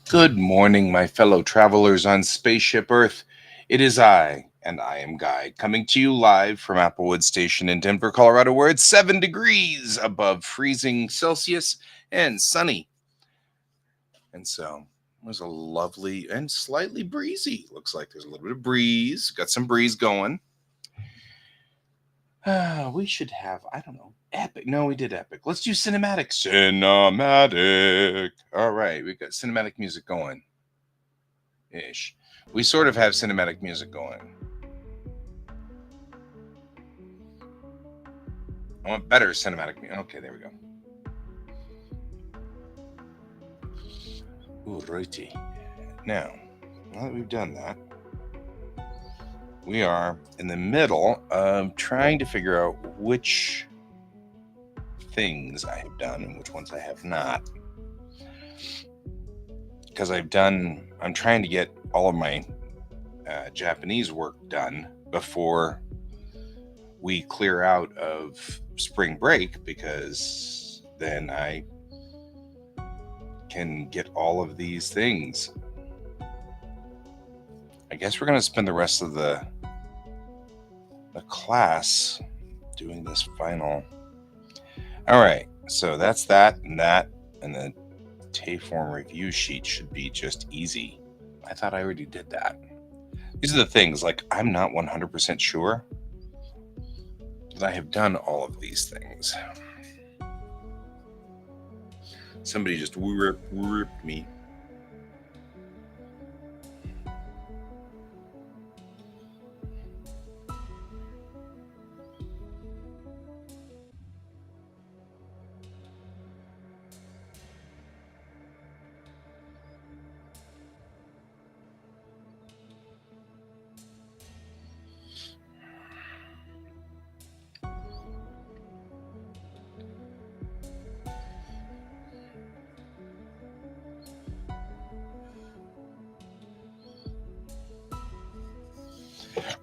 Good morning, my fellow travelers on Spaceship Earth. It is I, and I am Guy, coming to you live from Applewood Station in Denver, Colorado, where it's 7 degrees above freezing Celsius and sunny. And so it was a lovely and slightly breezy. Looks like there's a little bit of breeze. Got some breeze going. We should have, I don't know, epic. No, we did epic. Let's do cinematic. Cinematic. All right, we've got cinematic music going. Ish. We sort of have cinematic music going. I want better cinematic music. Okay, there we go. Ooh, righty. Now that we've done that, we are in the middle of trying to figure out which things I have done and which ones I have not. Because I'm trying to get all of my Japanese work done before we clear out of spring break, because then I can get all of these things. I guess we're going to spend the rest of the class doing this final. All right, so that's that, and the Tayform review sheet should be just easy. I thought I already did that. These are the things, like, I'm not 100% sure that I have done all of these things. Somebody just ripped me.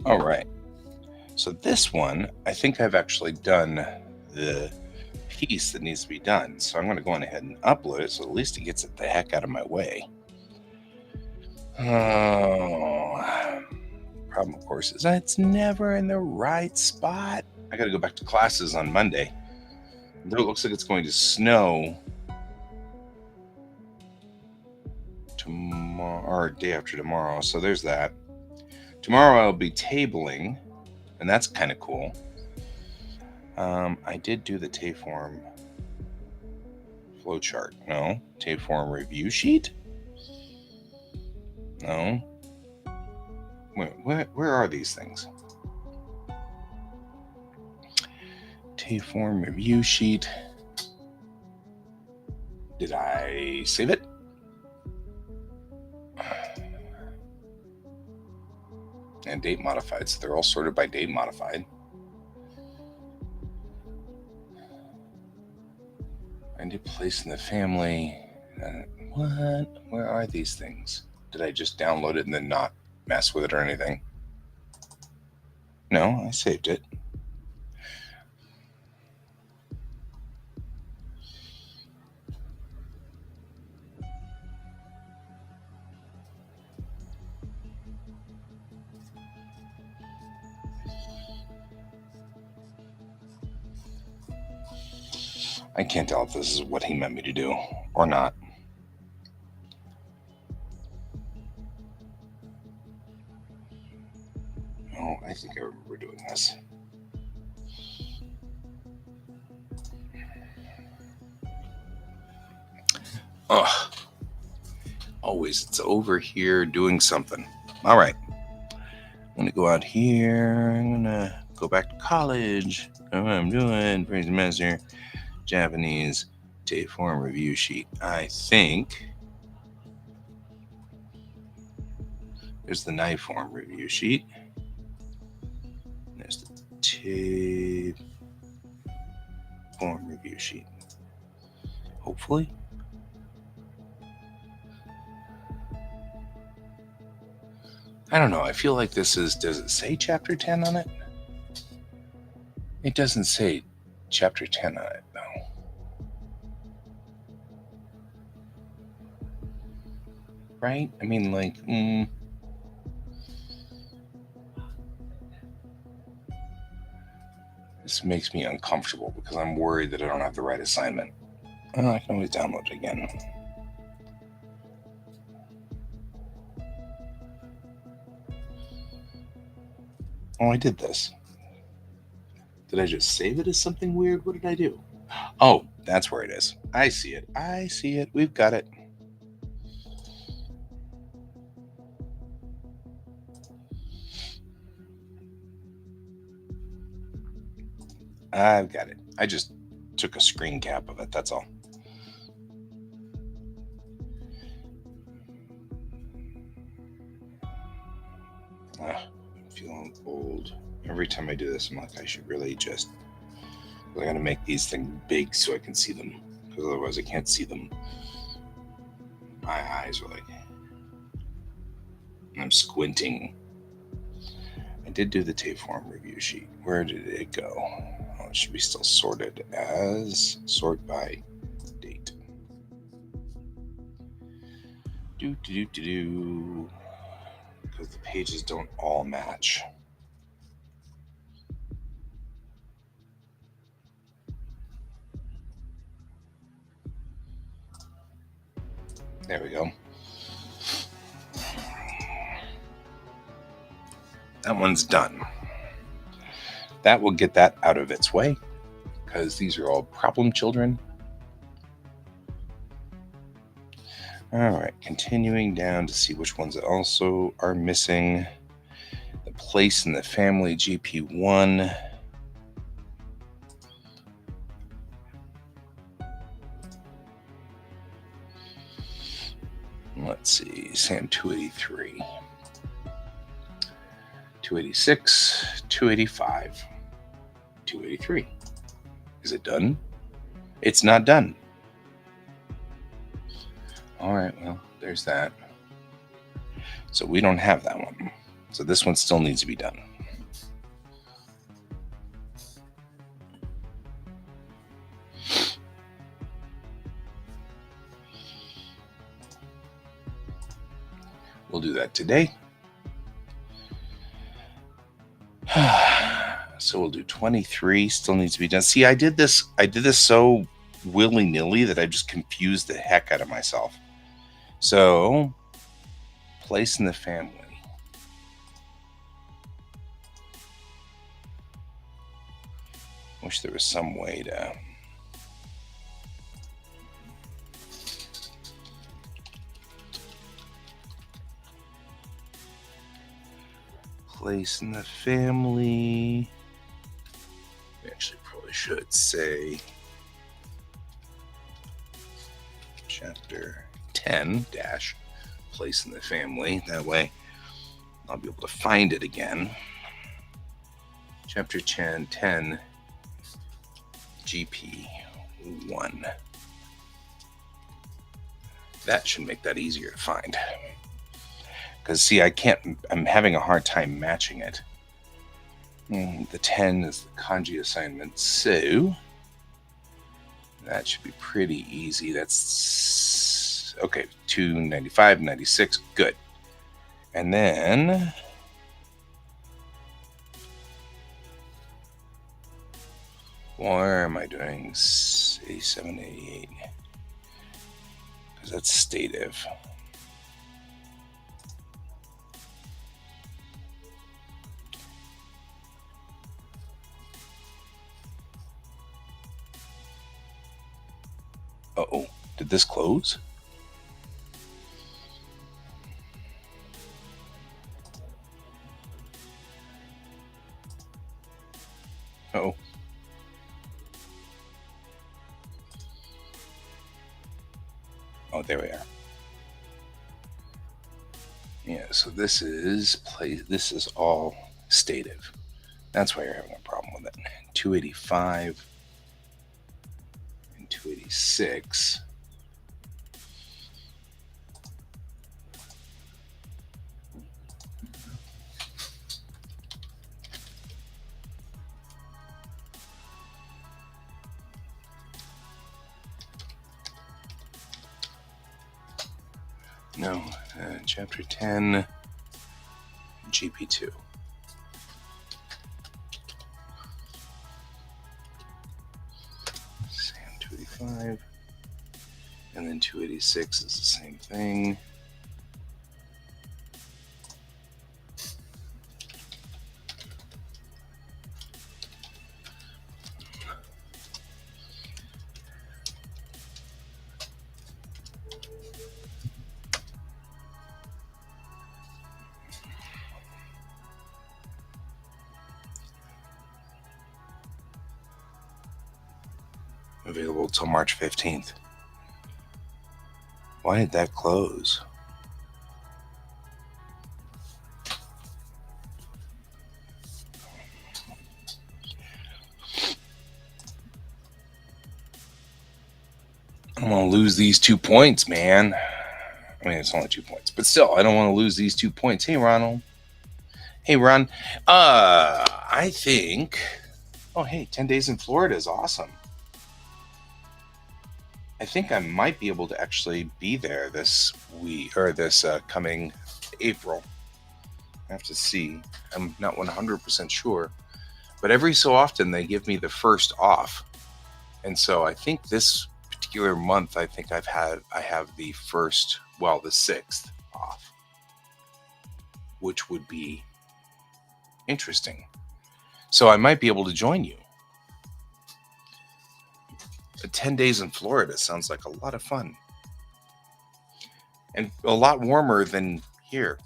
All right. So this one, I think I've actually done the piece that needs to be done. So I'm going to go on ahead and upload it, so at least it gets it the heck out of my way. Oh, problem, of course, is that it's never in the right spot. I got to go back to classes on Monday. Though it looks like it's going to snow tomorrow, or day after tomorrow. So there's that. Tomorrow I'll be tabling, and that's kind of cool. I did do the Tayform flowchart. No. Tayform review sheet? No. Where are these things? Tayform review sheet. Did I save it? And date modified, so they're all sorted by date modified. I did place in the family. What? Where are these things? Did I just download it and then not mess with it or anything? No, I saved it. I can't tell if this is what he meant me to do or not. Oh, I think I remember doing this. Ugh. Always, it's over here doing something. All right. I'm going to go out here. I'm going to go back to college. What I'm doing. Praise the master. Japanese Dayform review sheet. I think there's the knife form review sheet. There's the tape form review sheet. Hopefully. I don't know. I feel like this is. Does it say chapter 10 on it? It doesn't say chapter 10 on it, though. Right? I mean, like, this makes me uncomfortable because I'm worried that I don't have the right assignment. Oh, I can always download it again. Oh, I did this. Did I just save it as something weird? What did I do? Oh, that's where it is. I see it. I see it. We've got it. I've got it. I just took a screen cap of it. That's all. I'm feeling old. Every time I do this, I'm like, I should really just. I gotta make these things big so I can see them. Because otherwise, I can't see them. My eyes are like. I'm squinting. I did do the Tapeform review sheet. Where did it go? Oh, it should be still sorted as sort by date. Because the pages don't all match. There we go. That one's done. That will get that out of its way because these are all problem children. All right, continuing down to see which ones also are missing. The place in the family GP1. Let's see, SAM 283. 286, 285, 283. Is it done? It's not done. All right, well, there's that. So we don't have that one. So this one still needs to be done. We'll do that today. So we'll do 23. Still needs to be done. See, I did this so willy-nilly that I just confused the heck out of myself. So, place in the family. Wish there was some way to. Place in the family. We actually probably should say chapter 10 dash place in the family. That way I'll be able to find it again. Chapter 10 GP1. That should make that easier to find. Because, see, I'm having a hard time matching it. The 10 is the kanji assignment, so that should be pretty easy. That's, okay, 295, 96, good. And then, where am I doing? 87, 88. Because that's stative. Uh-oh. Did this close? Uh-oh. Oh, there we are. Yeah, so this is all stative. That's why you're having a problem with it. 285 and 286. No, chapter 10, GP2. Sam 285. And then 286 is the same thing. Available till March 15th. Why did that close? I don't want to lose these 2 points, man. I mean, it's only 2 points, but still, I don't want to lose these 2 points. Hey, Ronald. Hey, Ron. I think. Oh, hey, 10 days in Florida is awesome. I think I might be able to actually be there this week or this coming April. I have to see. I'm not 100% sure, but every so often they give me the first off, and so I think this particular month, I think I have the first, well, the 6th off, which would be interesting. So I might be able to join you. 10 days in Florida sounds like a lot of fun. And a lot warmer than here.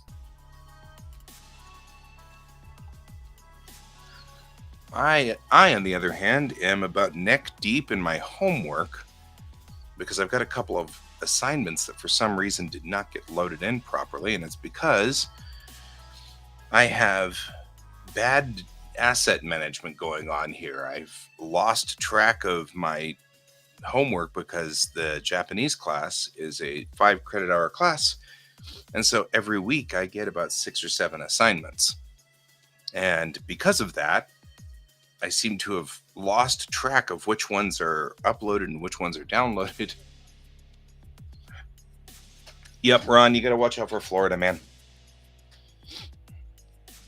I, on the other hand, am about neck deep in my homework because I've got a couple of assignments that for some reason did not get loaded in properly, and it's because I have bad asset management going on here. I've lost track of my homework because the Japanese class is a 5 credit hour class, and so every week I get about 6 or 7 assignments, and because of that I seem to have lost track of which ones are uploaded and which ones are downloaded. Yep, Ron, you gotta watch out for Florida, man.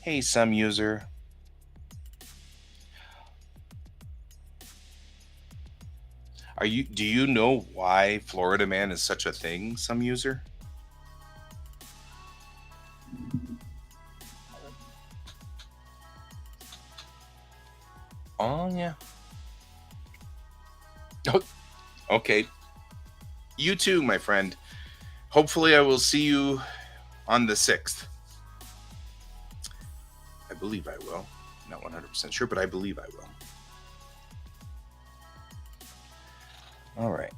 Hey, some user. Do you know why Florida man is such a thing, some user? Oh, yeah. Oh, okay. You too, my friend. Hopefully I will see you on the 6th. I believe I will. Not 100% sure, but I believe I will. All right.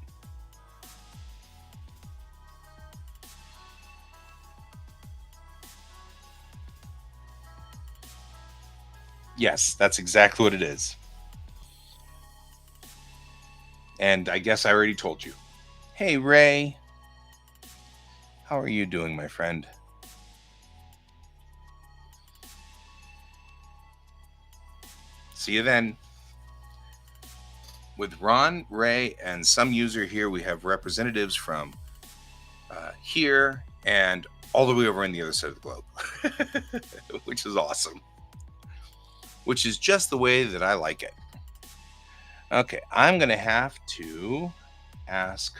Yes, that's exactly what it is. And I guess I already told you. Hey, Ray. How are you doing, my friend? See you then. With Ron, Ray, and some user here, we have representatives from here and all the way over on the other side of the globe, which is awesome. Which is just the way that I like it. Okay, I'm going to have to ask.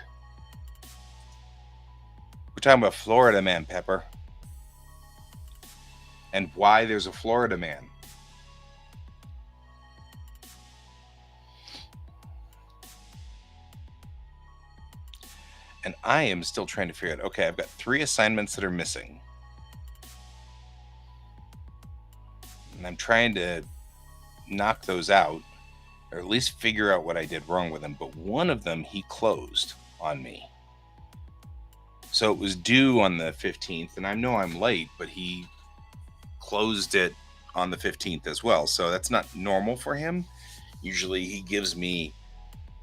We're talking about Florida Man, Pepper. And why there's a Florida Man. And I am still trying to figure out. Okay, I've got 3 assignments that are missing. And I'm trying to knock those out, or at least figure out what I did wrong with them. But one of them he closed on me. So it was due on the 15th, and I know I'm late, but he closed it on the 15th as well. So that's not normal for him. Usually he gives me,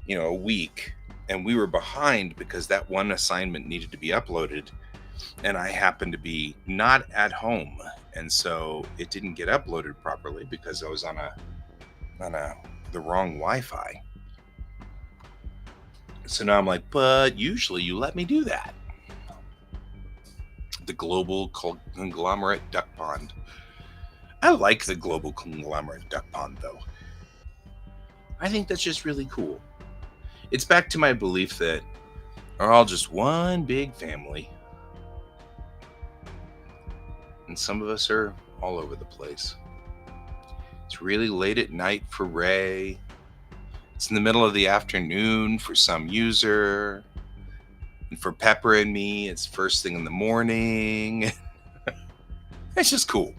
a week, and we were behind because that one assignment needed to be uploaded, and I happened to be not at home, and so it didn't get uploaded properly because I was on the wrong Wi-Fi. So now I'm like, but usually you let me do that. The global conglomerate duck pond. I like the global conglomerate duck pond, though. I think that's just really cool. It's back to my belief that we're all just one big family. And some of us are all over the place. It's really late at night for Ray. It's in the middle of the afternoon for some user. And for Pepper and me, it's first thing in the morning. It's just cool.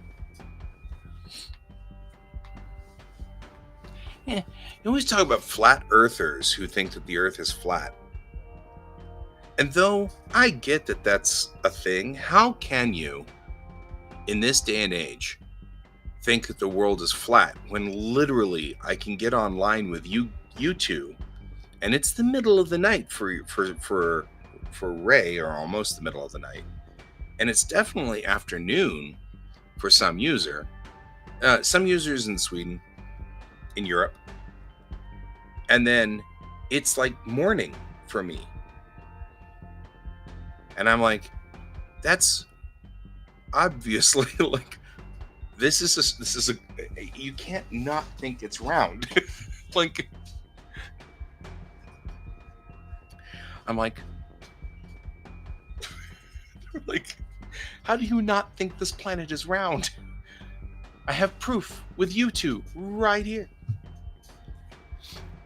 Yeah, you always talk about flat earthers who think that the earth is flat. And though I get that that's a thing, how can you, in this day and age, think that the world is flat when literally I can get online with you two, and it's the middle of the night for Ray, or almost the middle of the night, and it's definitely afternoon for some user. Some users in Sweden, in Europe, and then it's like morning for me, and I'm like, that's obviously like this is a you can't not think it's round. Like, I'm like, how do you not think this planet is round? I have proof with you two right here.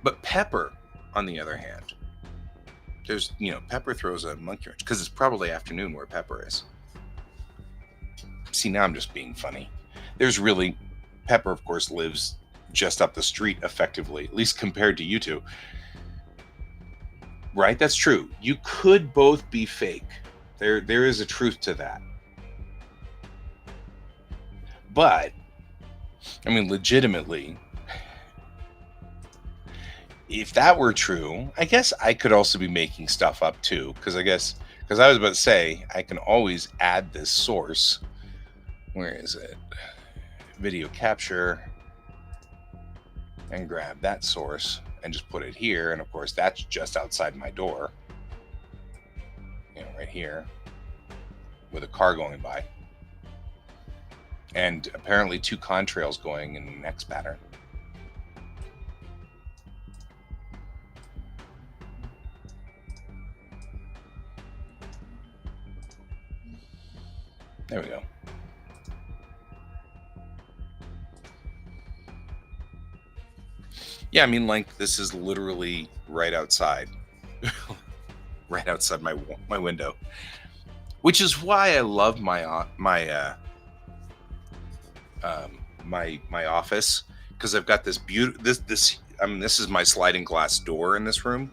But Pepper, on the other hand, there's, Pepper throws a monkey wrench because it's probably afternoon where Pepper is. See, now I'm just being funny. Pepper, of course, lives just up the street effectively, at least compared to you two. Right? That's true. You could both be fake. There is a truth to that. But, I mean, legitimately, if that were true, I guess I could also be making stuff up too. Because I was about to say, I can always add this source. Where is it? Video capture. And grab that source and just put it here. And of course, that's just outside my door. Right here. With a car going by. And apparently 2 contrails going in the next pattern. There we go. Yeah, I mean, like, this is literally right outside. Right outside my window. Which is why I love my office, because I've got this this is my sliding glass door in this room,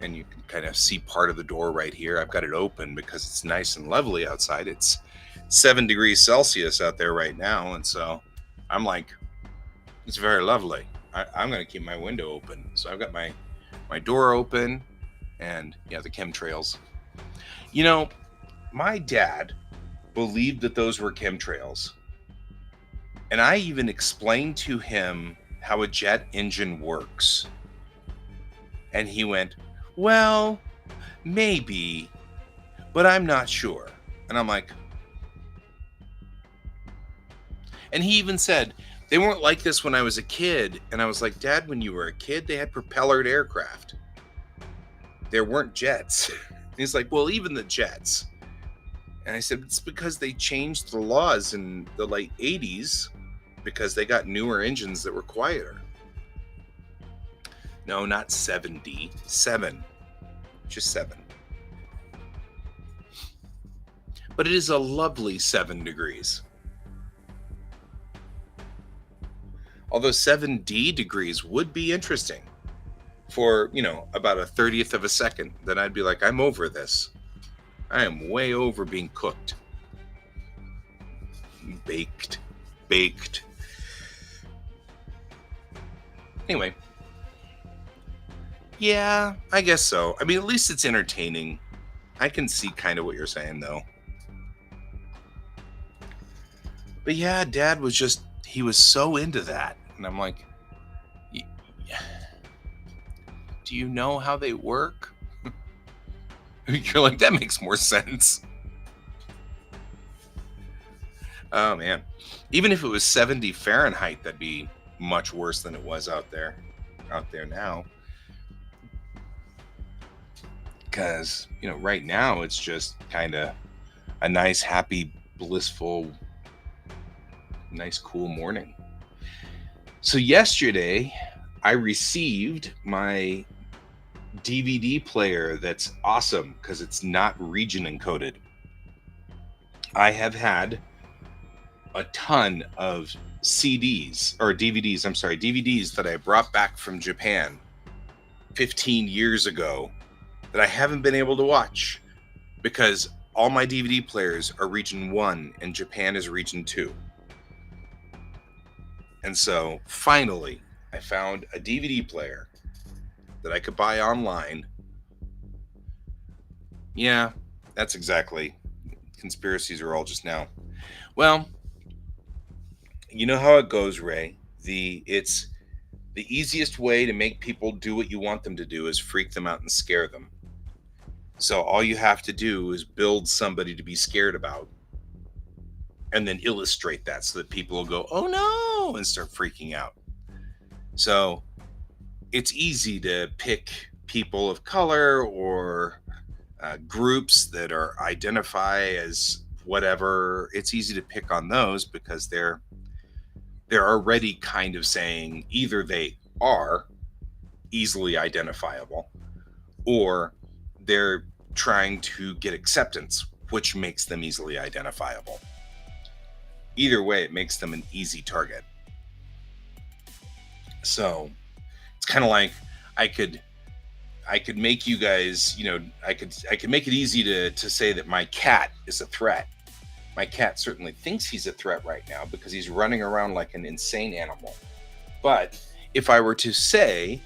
and you can kind of see part of the door right here. I've got it open because it's nice and lovely outside. It's 7 degrees Celsius out there right now, and so I'm like, it's very lovely. I'm going to keep my window open. So I've got my door open, and yeah, the chemtrails. My dad believed that those were chemtrails. And I even explained to him how a jet engine works. And he went, well, maybe, but I'm not sure. And I'm like, and he even said, They weren't like this when I was a kid. And I was like, Dad, when you were a kid, they had propellered aircraft. There weren't jets. He's like, well, even the jets. And I said, it's because they changed the laws in the late 80s because they got newer engines that were quieter. No, not 7D, 7. Just 7. But it is a lovely 7 degrees. Although 7D degrees would be interesting for, about a 30th of a second. Then I'd be like, I'm over this. I am way over being cooked. Baked. Anyway. Yeah, I guess so. I mean, at least it's entertaining. I can see kind of what you're saying, though. But yeah, Dad was he was so into that. And I'm like, do you know how they work? You're like, that makes more sense. Oh, man. Even if it was 70 Fahrenheit, that'd be much worse than it was out there now. Because, right now it's just kind of a nice, happy, blissful, nice, cool morning. So yesterday, I received my DVD player that's awesome because it's not region encoded. I have had a ton of DVDs that I brought back from Japan 15 years ago that I haven't been able to watch because all my DVD players are region 1 and Japan is region 2. And so finally, I found a DVD player that I could buy online. Yeah, that's exactly. Conspiracies are all just now. Well, you know how it goes, Ray. It's the easiest way to make people do what you want them to do is freak them out and scare them. So all you have to do is build somebody to be scared about and then illustrate that so that people will go, oh no, and start freaking out. So it's easy to pick people of color or groups that are identify as whatever. It's easy to pick on those because they're already kind of saying either they are easily identifiable or they're trying to get acceptance, which makes them easily identifiable. Either way, it makes them an easy target. So it's kind of like I could make you guys, I could make it easy to say that my cat is a threat. My cat certainly thinks he's a threat right now because he's running around like an insane animal. But if I were to say,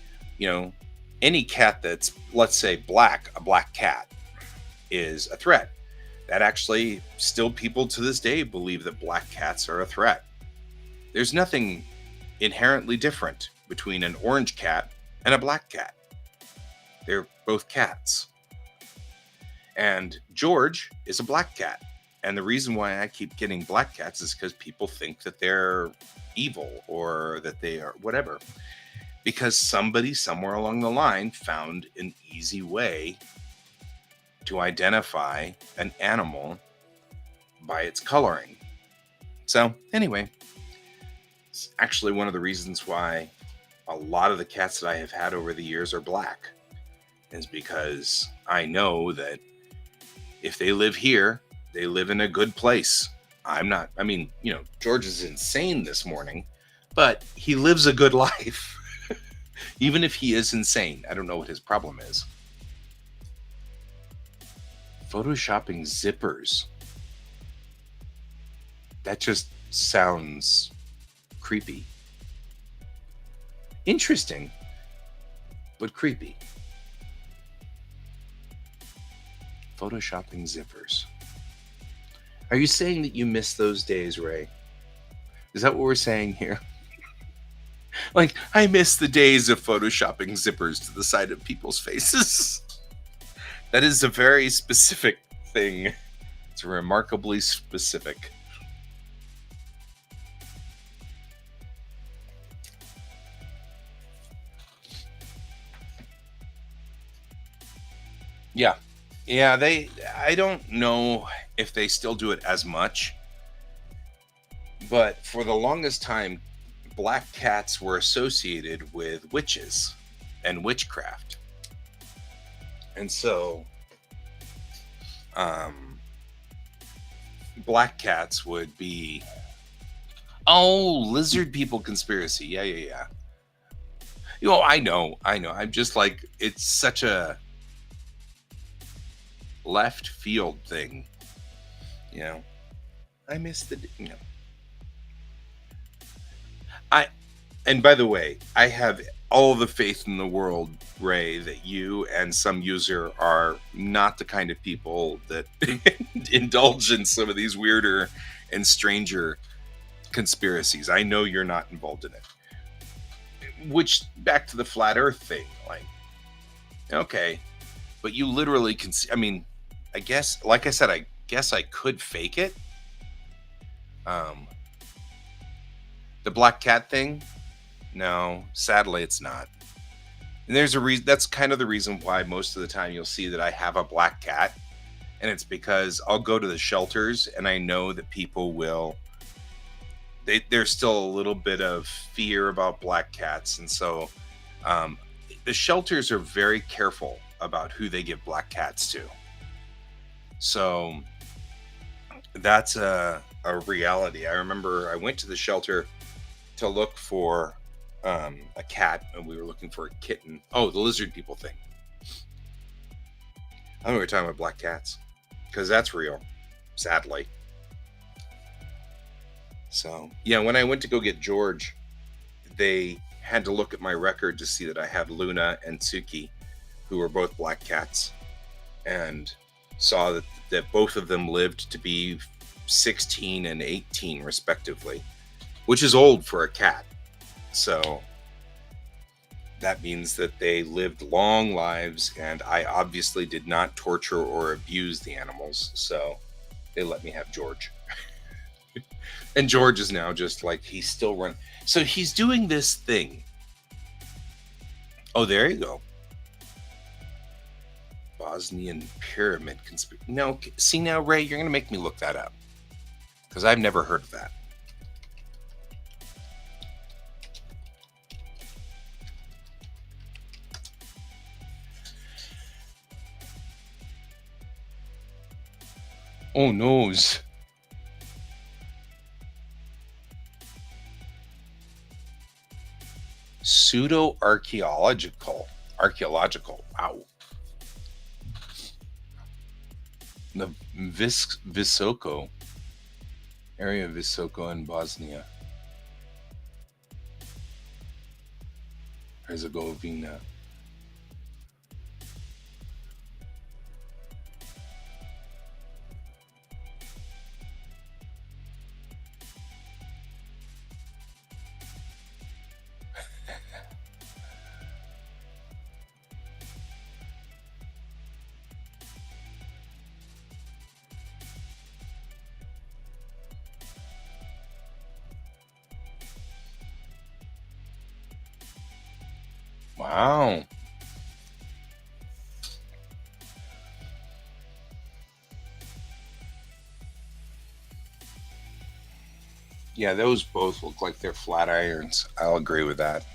any cat that's, let's say, black, a black cat is a threat. That actually still people to this day believe that black cats are a threat. There's nothing inherently different between an orange cat and a black cat. They're both cats. And George is a black cat. And the reason why I keep getting black cats is because people think that they're evil or that they are whatever. Because somebody somewhere along the line found an easy way to identify an animal by its coloring. So anyway, it's actually one of the reasons why a lot of the cats that I have had over the years are black. Is because I know that if they live here, they live in a good place. George is insane this morning, but he lives a good life. Even if he is insane, I don't know what his problem is. Photoshopping zippers. That just sounds creepy. Interesting, but creepy. Photoshopping zippers. Are you saying that you miss those days, Ray? Is that what we're saying here? Like, I miss the days of photoshopping zippers to the side of people's faces. That is a very specific thing. It's remarkably specific. Yeah. Yeah, I don't know if they still do it as much, but for the longest time, black cats were associated with witches and witchcraft. And so, um, black cats would be, oh, lizard people conspiracy. Yeah, yeah, yeah. I know. I'm just like, it's such a left field thing. You know, I miss I, and by the way, I have all the faith in the world, Ray, that you and some user are not the kind of people that indulge in some of these weirder and stranger conspiracies. I know you're not involved in it. Which, back to the flat earth thing, like, okay, but you literally can see, I mean, I guess, like I said, I guess I could fake it. Um, the black cat thing, no, sadly, it's not. And there's a reason. That's kind of the reason why most of the time you'll see that I have a black cat, and it's because I'll go to the shelters and I know that people will. There's still a little bit of fear about black cats, and so um, the shelters are very careful about who they give black cats to. So that's a reality. I remember I went to the shelter to look for a cat, and we were looking for a kitten. Oh, the lizard people thing. I think we were talking about black cats because that's real, sadly. So yeah, when I went to go get George, they had to look at my record to see that I had Luna and Tsuki, who were both black cats, and saw that both of them lived to be 16 and 18 respectively, which is old for a cat. So that means that they lived long lives, and I obviously did not torture or abuse the animals, so they let me have George. And George is now just like, he's still running. So he's doing this thing. Oh, there you go. Bosnian pyramid conspiracy. No, see now, Ray, you're going to make me look that up because I've never heard of that. Oh, noes. Pseudo-archaeological. Wow. The Visoko area of Visoko in Bosnia. Herzegovina. Wow. Yeah, those both look like they're flat irons. I'll agree with that.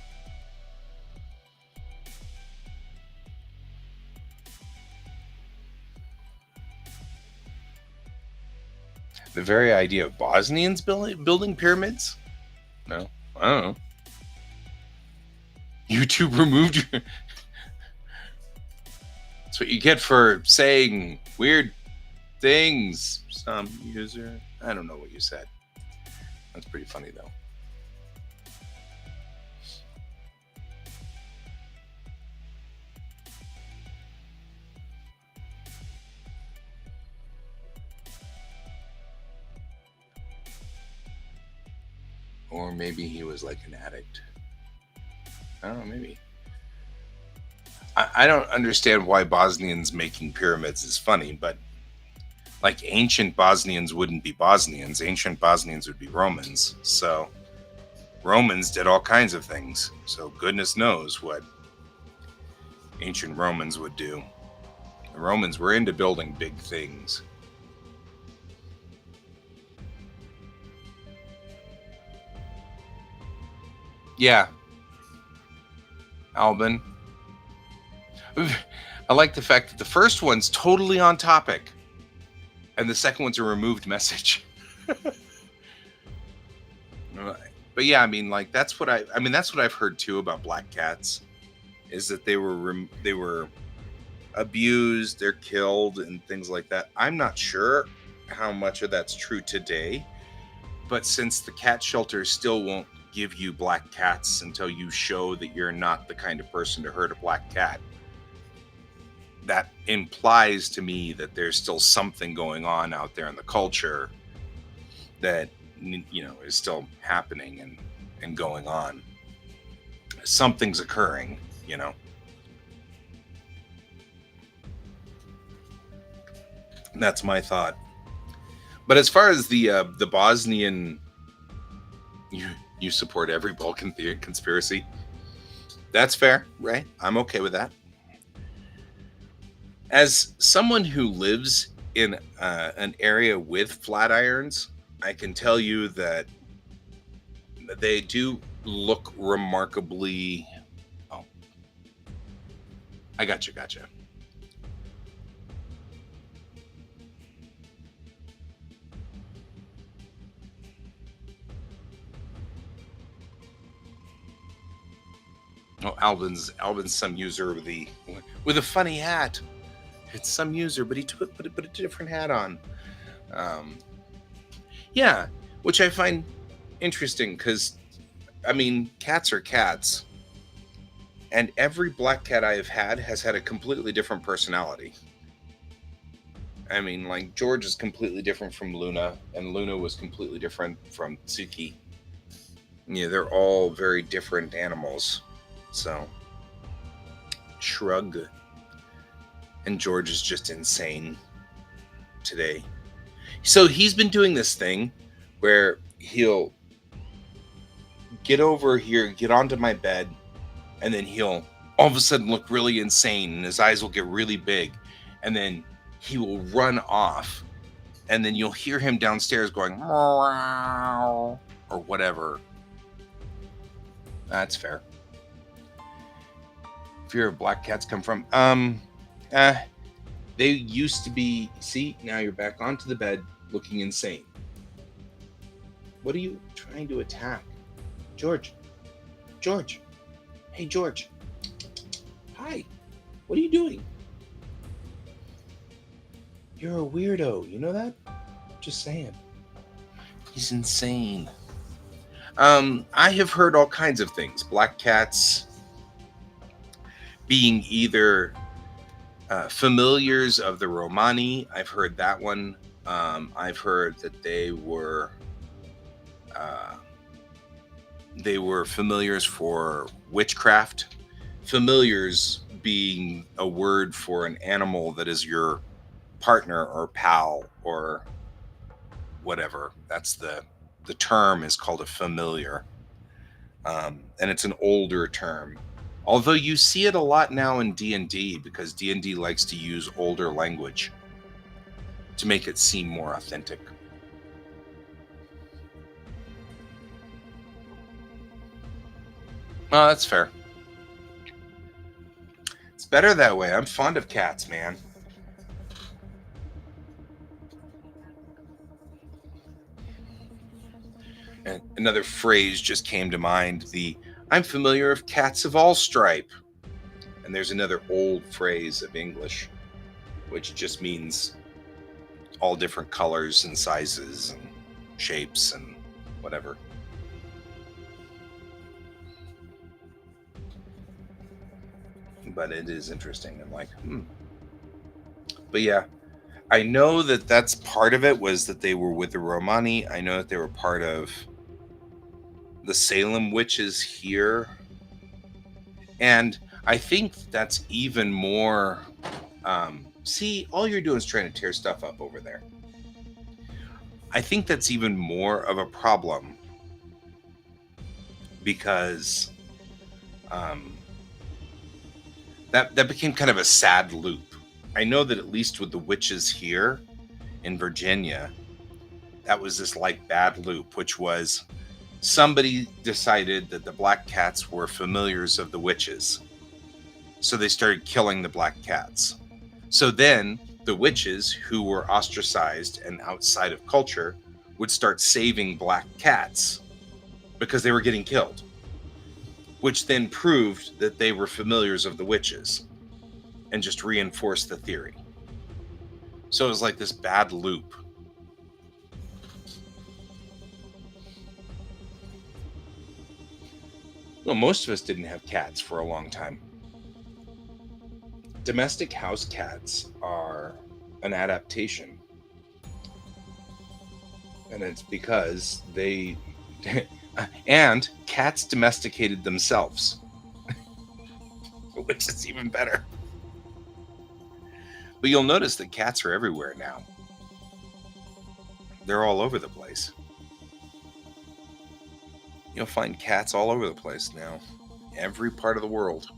The very idea of Bosnians building pyramids? No, I don't know. YouTube removed your. That's what you get for saying weird things. Some user. I don't know what you said. That's pretty funny though. Or maybe he was like an addict. I don't know, maybe. I don't understand why Bosnians making pyramids is funny, but like ancient Bosnians wouldn't be Bosnians. Ancient Bosnians would be Romans. So Romans did all kinds of things. So goodness knows what ancient Romans would do. The Romans were into building big things. Yeah, Albin. I like the fact that the first one's totally on topic, and the second one's a removed message. But yeah, I mean, like that's what that's what I've heard too about black cats, is that they were abused, they're killed, and things like that. I'm not sure how much of that's true today, but since the cat shelters still won't give you black cats until you show that you're not the kind of person to hurt a black cat, that implies to me that there's still something going on out there in the culture that is still happening and going on. Something's occurring. That's my thought. But as far as the Bosnian, you support every Balkan conspiracy. That's fair, right? I'm okay with that. As someone who lives in an area with flat irons, I can tell you that they do look remarkably. Oh, I gotcha. Oh, Alvin's some user with a funny hat. It's some user, but he put a different hat on. Yeah, which I find interesting because, I mean, cats are cats, and every black cat I have had has had a completely different personality. I mean, like George is completely different from Luna, and Luna was completely different from Tsuki. Yeah, they're all very different animals. So, shrug. And George is just insane today. So he's been doing this thing where he'll get over here, get onto my bed, and then he'll all of a sudden look really insane, and his eyes will get really big, and then he will run off, and then you'll hear him downstairs going or whatever. That's fair. Fear of black cats come from they used to be. See, now you're back onto the bed looking insane. What are you trying to attack? George. Hey, George. Hi. What are you doing? You're a weirdo. You know that? Just saying. He's insane. I have heard all kinds of things. Black cats being either familiars of the Romani. I've heard that one. I've heard that they were familiars for witchcraft. Familiars being a word for an animal that is your partner or pal or whatever. That's the term is called a familiar, and it's an older term. Although you see it a lot now in D&D, because D&D likes to use older language to make it seem more authentic. Oh, that's fair. It's better that way. I'm fond of cats, man. And another phrase just came to mind, I'm familiar of cats of all stripe. And there's another old phrase of English, which just means all different colors and sizes and shapes and whatever. But it is interesting. I'm like, But yeah, I know that that's part of it, was that they were with the Romani. I know that they were part of the Salem witches here. And I think that's even more. See, all you're doing is trying to tear stuff up over there. I think that's even more of a problem because that became kind of a sad loop. I know that at least with the witches here in Virginia, that was this like bad loop, which was somebody decided that the black cats were familiars of the witches. So they started killing the black cats. So then the witches, who were ostracized and outside of culture, would start saving black cats because they were getting killed, which then proved that they were familiars of the witches and just reinforced the theory. So it was like this bad loop. Well, most of us didn't have cats for a long time. Domestic house cats are an adaptation. And it's because they and cats domesticated themselves, which is even better. But you'll notice that cats are everywhere now. They're all over the place. You'll find cats all over the place now. Every part of the world.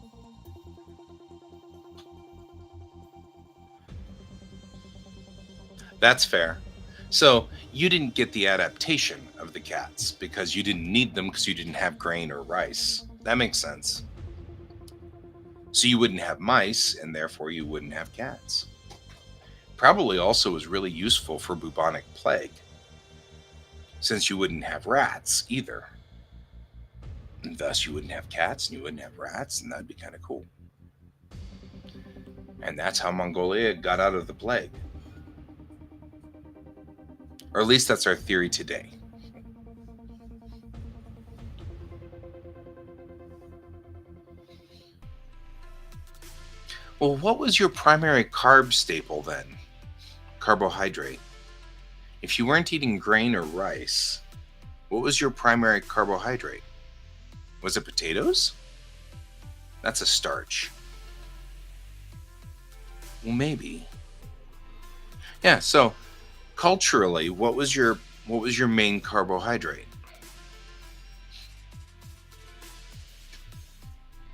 That's fair. So you didn't get the adaptation of the cats because you didn't need them because you didn't have grain or rice. That makes sense. So you wouldn't have mice, and therefore you wouldn't have cats. Probably also was really useful for bubonic plague, since you wouldn't have rats either. And thus you wouldn't have cats and you wouldn't have rats, and that'd be kind of cool. And that's how Mongolia got out of the plague. Or at least that's our theory today. Well, what was your primary carb staple then? Carbohydrate. If you weren't eating grain or rice, what was your primary carbohydrate? Was it potatoes? That's a starch. Well, maybe. Yeah, so culturally, what was your main carbohydrate?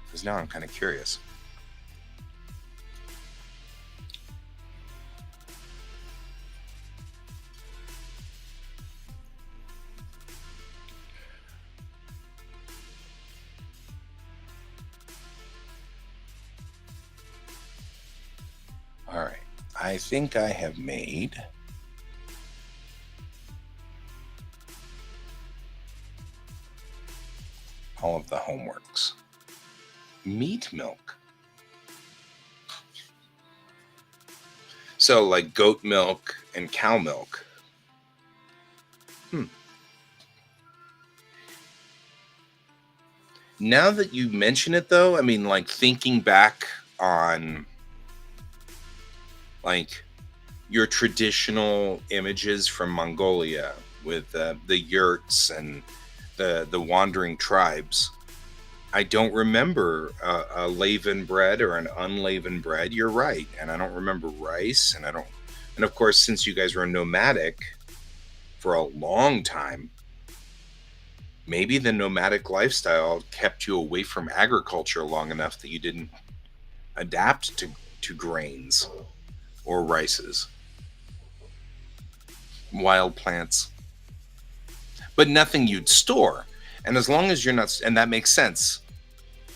Because now I'm kind of curious. All right. I think I have made all of the homeworks. Meat milk. So like goat milk and cow milk. Now that you mention it though, I mean, like thinking back on like your traditional images from Mongolia with the yurts and the wandering tribes, I don't remember a laven bread or an unlaven bread. You're right, and I don't remember rice, and and of course, since you guys were nomadic for a long time, maybe the nomadic lifestyle kept you away from agriculture long enough that you didn't adapt to grains or rices, wild plants, but nothing you'd store. And as long as you're not, and that makes sense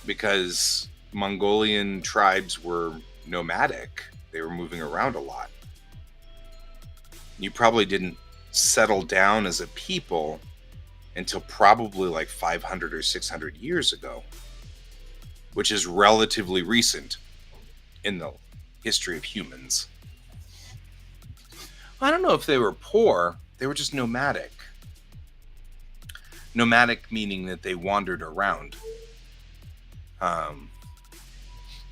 because Mongolian tribes were nomadic, they were moving around a lot. You probably didn't settle down as a people until probably like 500 or 600 years ago, which is relatively recent in the history of humans. I don't know if they were poor, they were just nomadic. Nomadic meaning that they wandered around.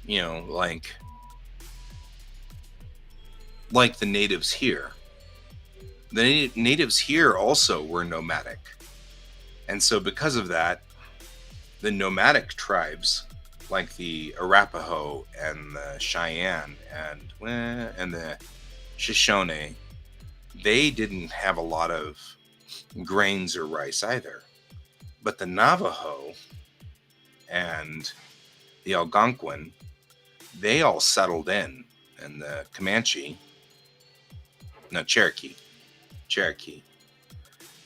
You know, like the natives here. The natives here also were nomadic. And so because of that, the nomadic tribes, like the Arapaho and the Cheyenne and the Shoshone, they didn't have a lot of grains or rice either. But the Navajo and the Algonquin, they all settled in and the Cherokee,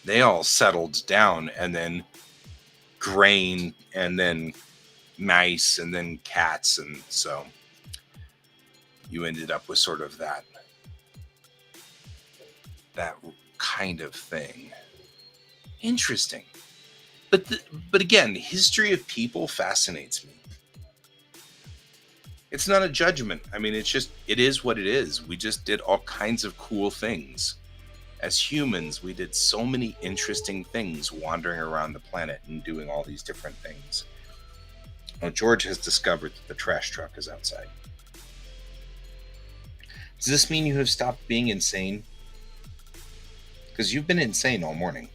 they all settled down, and then grain, and then mice, and then cats, and so you ended up with sort of that kind of thing. Interesting. But again, history of people fascinates me. It's not a judgment. I mean, it is what it is. We just did all kinds of cool things. As humans, we did so many interesting things wandering around the planet and doing all these different things. Now, George has discovered that the trash truck is outside. Does this mean you have stopped being insane? Because you've been insane all morning.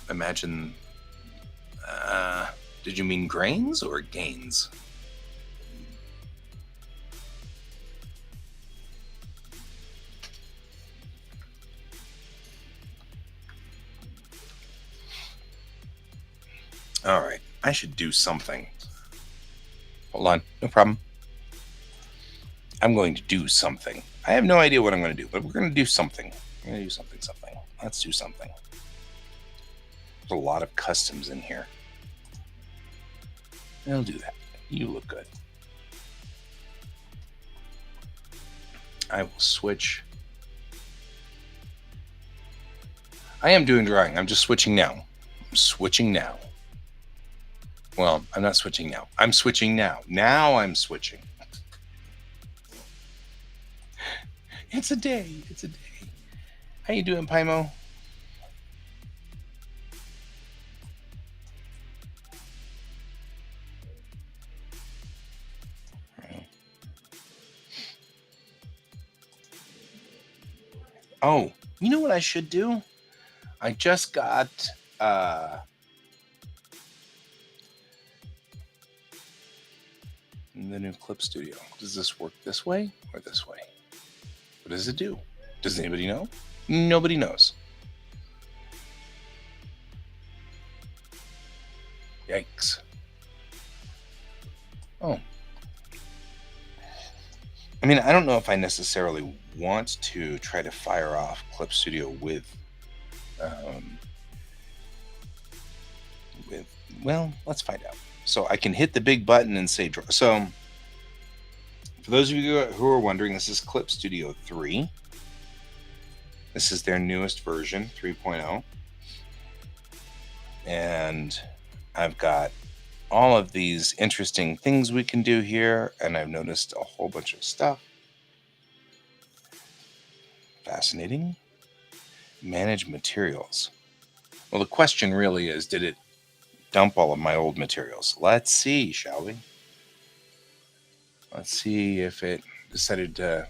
Imagine, did you mean grains or gains? All right, I should do something. Hold on, no problem. I'm going to do something. I have no idea what I'm going to do, but we're going to do something. We're going to do something. Let's do something. There's a lot of customs in here. I'll do that. You look good. I will switch. I am doing drawing. I'm just switching now. Well, I'm not switching now. I'm switching now. Now I'm switching. It's a day. How you doing, Paimo? Oh, you know what I should do? I just got the new Clip Studio. Does this work this way or this way? What does it do? Does anybody know? Nobody knows. Yikes. Oh. I mean, I don't know if I necessarily want to try to fire off Clip Studio with well, let's find out. So I can hit the big button and say draw. So for those of you who are wondering, this is Clip Studio 3. This is their newest version, 3.0. And I've got all of these interesting things we can do here, and I've noticed a whole bunch of stuff. Fascinating. Manage materials. Well, the question really is, did it dump all of my old materials? Let's see, shall we? Let's see if it decided to...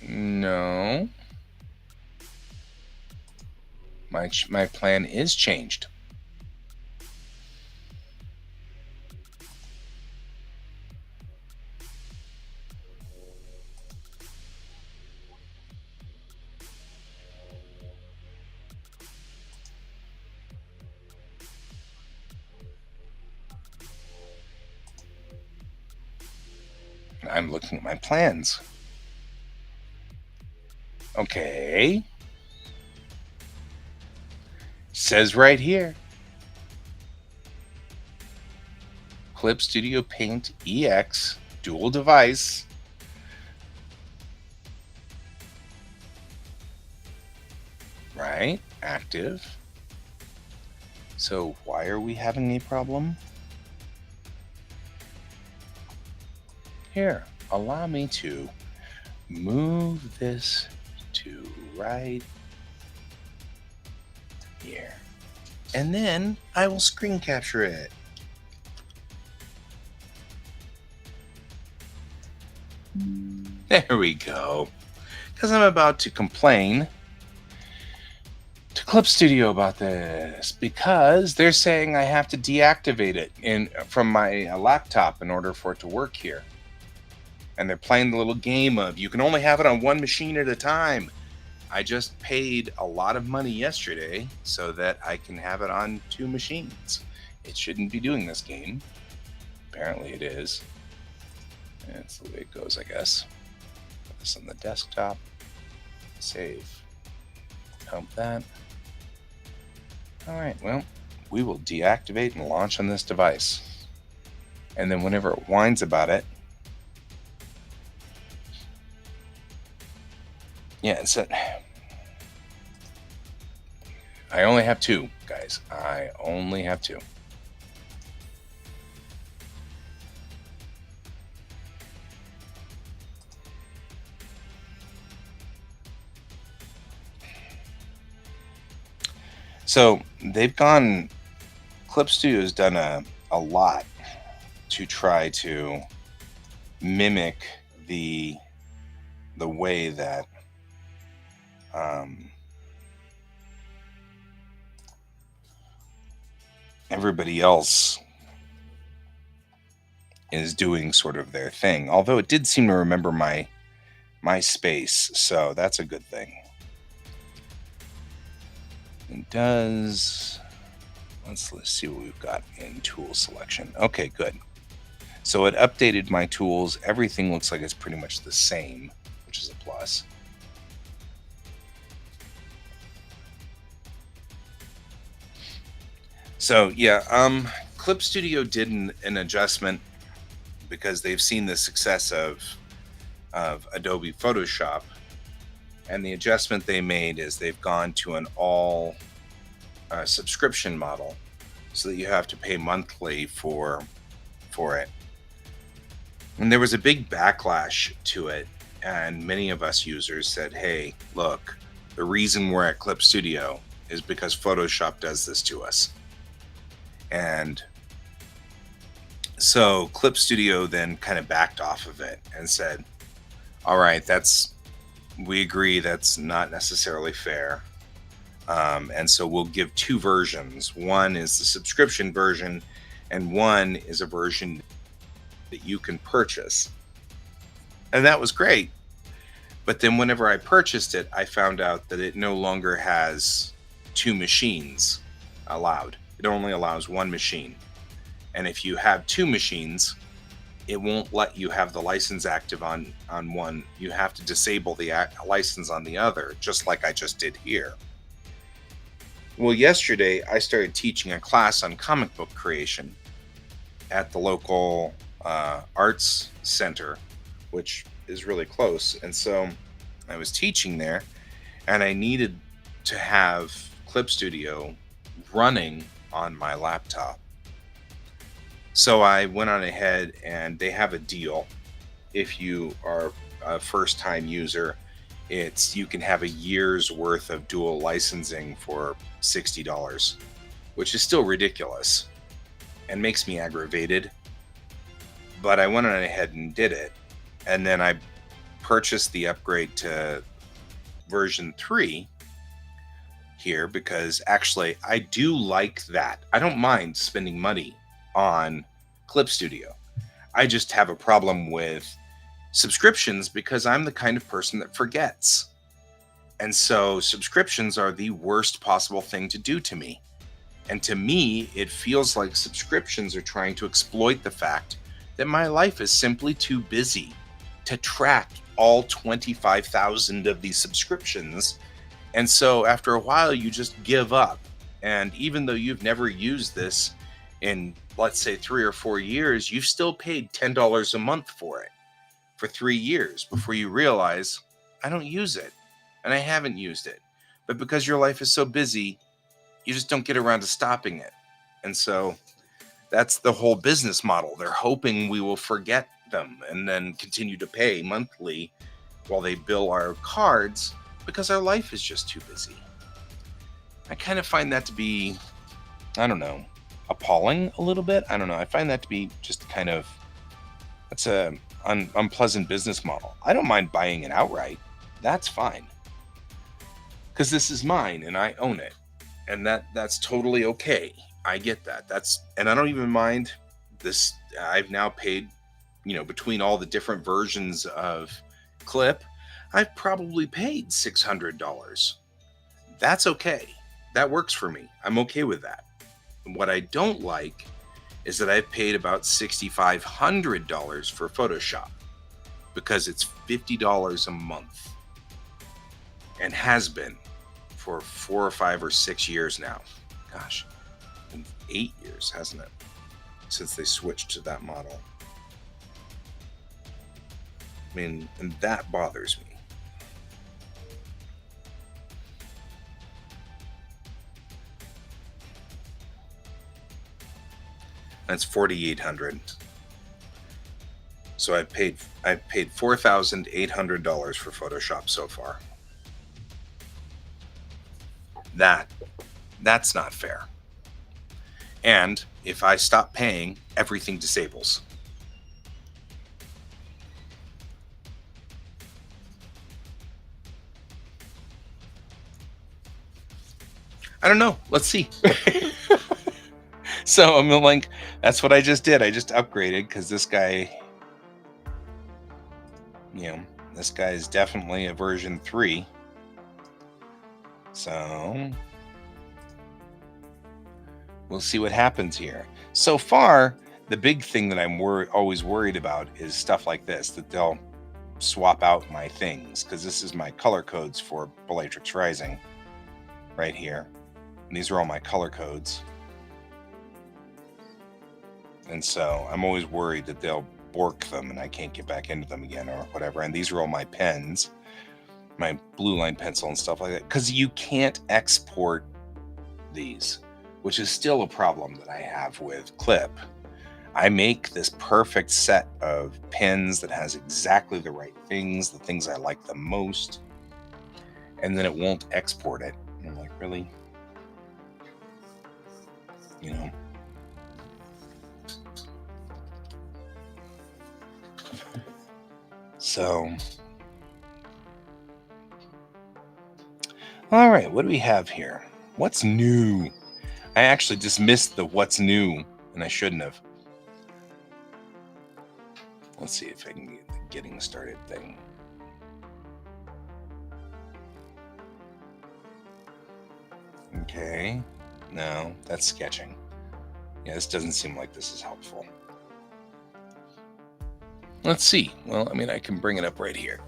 No. My plan is changed. I'm looking at my plans. Okay. Says right here. Clip Studio Paint EX dual device. Right? Active. So why are we having a problem? Here, allow me to move this to right here. And then I will screen capture it. There we go. Because I'm about to complain to Clip Studio about this, because they're saying I have to deactivate it from my laptop in order for it to work here. And they're playing the little game of you can only have it on one machine at a time. I just paid a lot of money yesterday so that I can have it on two machines. It shouldn't be doing this game. Apparently it is. That's the way it goes, I guess. Put this on the desktop. Save. Help that. All right, well, we will deactivate and launch on this device. And then whenever it whines about it, yeah, it's a, I only have two, guys. I only have two. So they've gone, Clip Studio's done a lot to try to mimic the way that everybody else is doing sort of their thing. Although it did seem to remember my space, so that's a good thing. It does. Let's see what we've got in tool selection. Okay, good. So it updated my tools. Everything looks like it's pretty much the same, which is a plus. So yeah, Clip Studio did an adjustment because they've seen the success of Adobe Photoshop, and the adjustment they made is they've gone to an all subscription model, so that you have to pay monthly for it. And there was a big backlash to it, and many of us users said, "Hey, look, the reason we're at Clip Studio is because Photoshop does this to us." And so Clip Studio then kind of backed off of it and said, "All right, we agree that's not necessarily fair. And so we'll give two versions. One is the subscription version, and one is a version that you can purchase." And that was great. But then whenever I purchased it, I found out that it no longer has two machines allowed. It only allows one machine. And if you have two machines, it won't let you have the license active on one. You have to disable the license on the other, just like I just did here. Well, yesterday I started teaching a class on comic book creation at the local arts center, which is really close. And so I was teaching there, and I needed to have Clip Studio running on my laptop. So I went on ahead, and they have a deal. If you are a first time user, you can have a year's worth of dual licensing for $60, which is still ridiculous and makes me aggravated. But I went on ahead and did it. And then I purchased the upgrade to version 3 here, because actually I do like that. I don't mind spending money on Clip Studio. I just have a problem with subscriptions because I'm the kind of person that forgets. And so subscriptions are the worst possible thing to do to me. And to me, it feels like subscriptions are trying to exploit the fact that my life is simply too busy to track all 25,000 of these subscriptions. And so after a while, you just give up. And even though you've never used this in, let's say, 3 or 4 years, you've still paid $10 a month for it for 3 years before you realize, I don't use it and I haven't used it. But because your life is so busy, you just don't get around to stopping it. And so that's the whole business model. They're hoping we will forget them and then continue to pay monthly while they bill our cards, because our life is just too busy. I kind of find that to be, I don't know, appalling a little bit. I don't know. I find that to be just kind of, that's a unpleasant business model. I don't mind buying it outright. That's fine, because this is mine and I own it, and that's totally okay. I get that. And I don't even mind this. I've now paid, between all the different versions of Clip, I've probably paid $600. That's okay. That works for me. I'm okay with that. What I don't like is that I've paid about $6,500 for Photoshop because it's $50 a month and has been for 4 or 5 or 6 years now. Gosh, been 8 years, hasn't it, since they switched to that model. I mean, and that bothers me. That's $4,800. So I've paid $4,800 for Photoshop so far. That's not fair. And if I stop paying, everything disables. I don't know. Let's see. So I'm like, that's what I just did. I just upgraded because this guy, this guy is definitely a version 3. So we'll see what happens here. So far, the big thing that I'm always worried about is stuff like this, that they'll swap out my things, because this is my color codes for Bellatrix Rising right here. And these are all my color codes. And so I'm always worried that they'll bork them and I can't get back into them again or whatever. And these are all my pens, my blue line pencil and stuff like that, because you can't export these, which is still a problem that I have with Clip. I make this perfect set of pens that has exactly the right things, the things I like the most, and then it won't export it. And I'm like, really? So, all right, what do we have here? What's new? I actually just missed the what's new, and I shouldn't have. Let's see if I can get the getting started thing. Okay. No, that's sketching. Yeah, this doesn't seem like this is helpful. Let's see. Well, I mean, I can bring it up right here.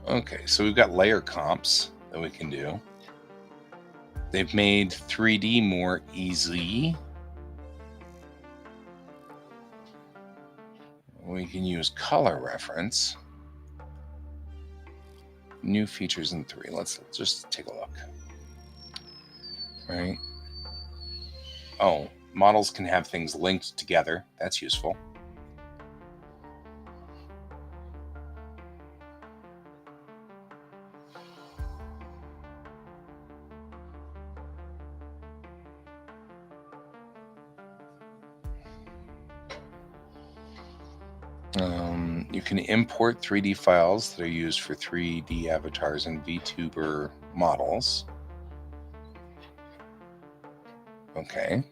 Okay, so we've got layer comps that we can do. They've made 3D more easy. We can use color reference. New features in 3. Let's just take a look. Right. Oh, models can have things linked together. That's useful. You can import 3D files that are used for 3D avatars and VTuber models. Okay.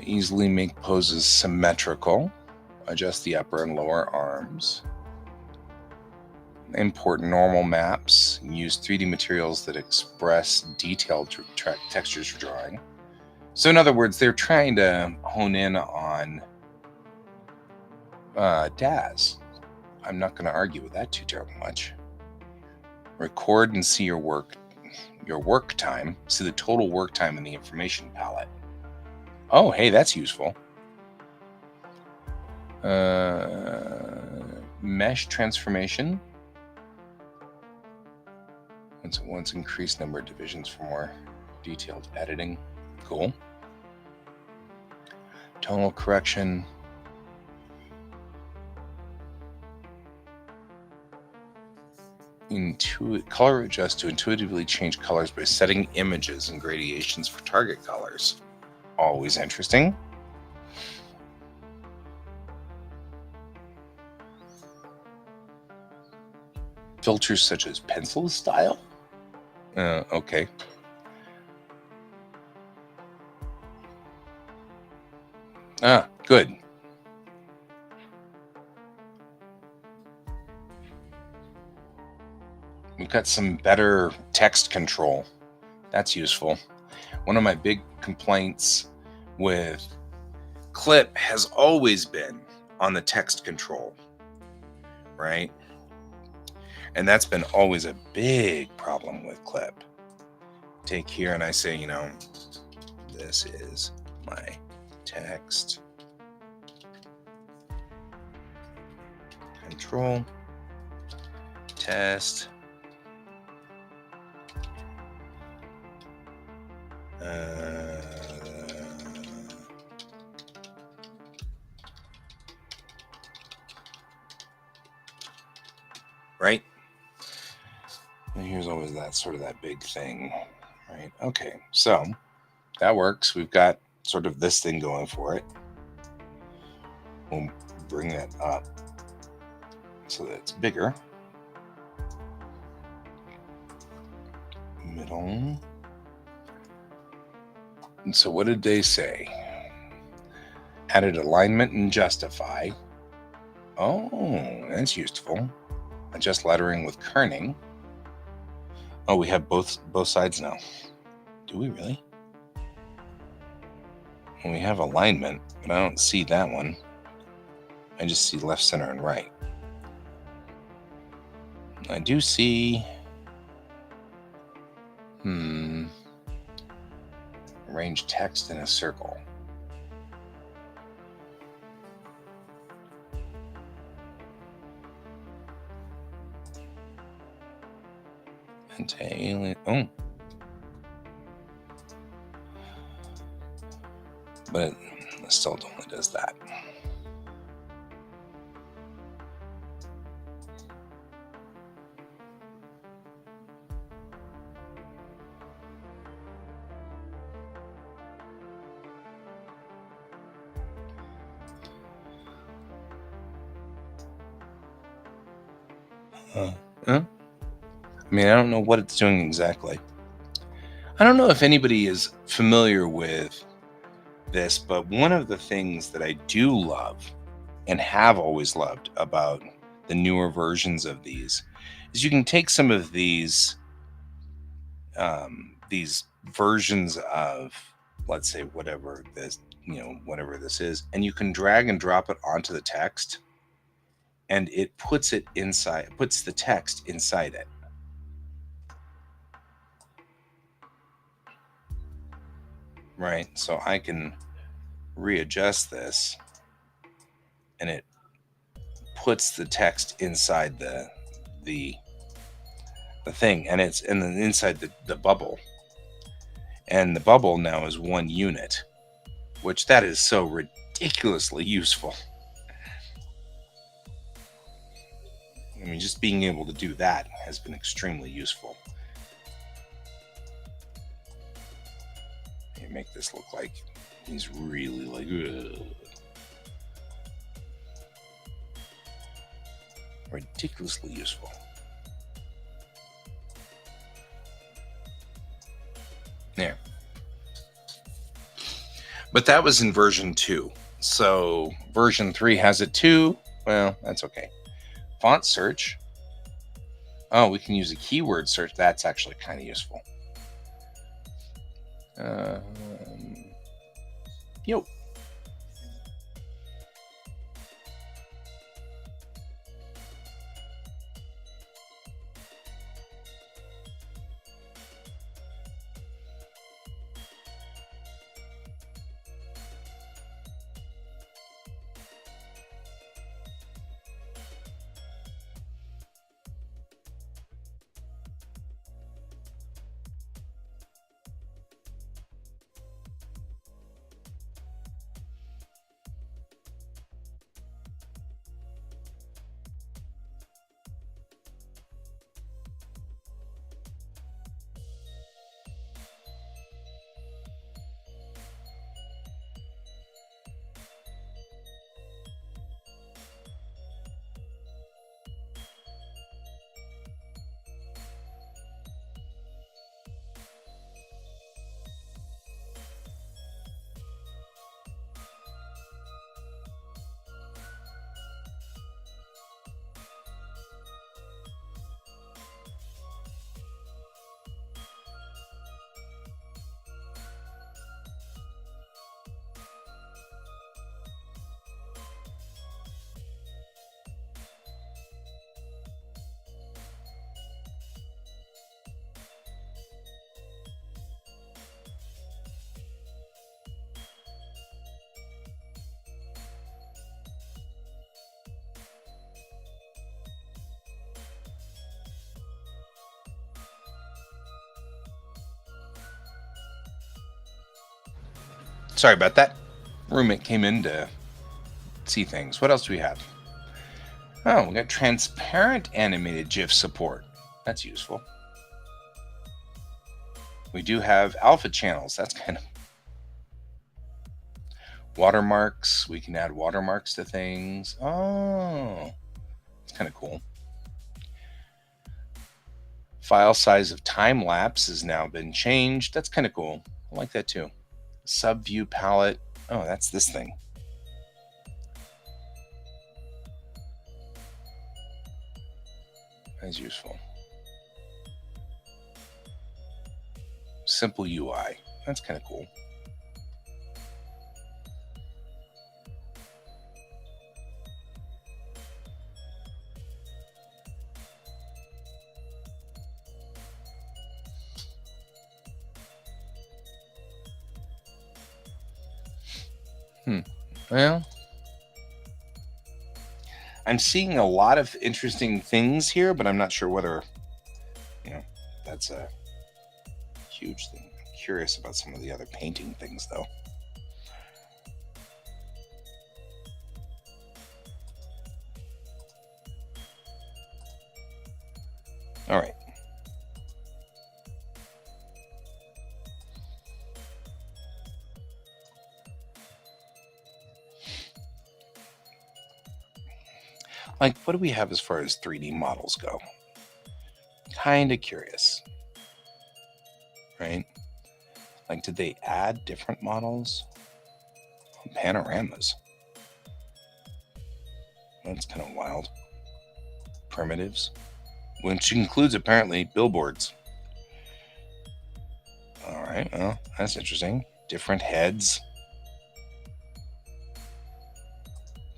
Easily make poses symmetrical. Adjust the upper and lower arms. Import normal maps. Use 3D materials that express detailed textures for drawing. So in other words, they're trying to hone in on DAZ. I'm not going to argue with that too terribly much. Record and see your work time. See the total work time in the information palette. Oh, hey, that's useful. Mesh transformation. Once increased number of divisions for more detailed editing. Cool. Tonal correction. Color adjust to intuitively change colors by setting images and gradations for target colors. Always interesting. Filters such as pencil style? Okay. Ah, good. We've got some better text control. That's useful. One of my big complaints with Clip has always been on the text control, right? And that's been always a big problem with Clip. Take here and I say, this is my text control test. Right? And here's always that big thing, right? Okay, so that works. We've got sort of this thing going for it. We'll bring that up so that it's bigger. Middle. And so what did they say? Added alignment and justify. Oh, that's useful. Adjust lettering with kerning. Oh, we have both sides now. Do we really? Well, we have alignment, but I don't see that one. I just see left, center, and right. I do see... Arrange text in a circle. Oh. But it still only does that. I mean, I don't know what it's doing exactly. I don't know if anybody is familiar with this, but one of the things that I do love and have always loved about the newer versions of these is you can take some of these versions of, let's say, whatever this is, and you can drag and drop it onto the text, and it puts the text inside it. Right, so I can readjust this, and it puts the text inside the thing, and it's inside the bubble, and the bubble now is one unit, which that is so ridiculously useful. I mean, just being able to do that has been extremely useful. You make this look like he's really like, ugh. Ridiculously useful. There. But that was in version 2. So version 3 has it too. Well, that's okay. Font search. Oh, we can use a keyword search. That's actually kind of useful. Yo. Sorry about that. Roommate came in to see things. What else do we have? Oh, we got transparent animated GIF support. That's useful. We do have alpha channels. That's kind of watermarks. We can add watermarks to things. Oh, it's kind of cool. File size of time lapse has now been changed. That's kind of cool. I like that too. Subview palette. Oh, that's this thing. That's useful. Simple UI. That's kind of cool. Well, I'm seeing a lot of interesting things here, but I'm not sure whether, that's a huge thing. I'm curious about some of the other painting things, though. All right. Like, what do we have as far as 3D models go? Kind of curious. Right? Like, did they add different models? Panoramas. That's kind of wild. Primitives. Which includes, apparently, billboards. All right, well, that's interesting. Different heads.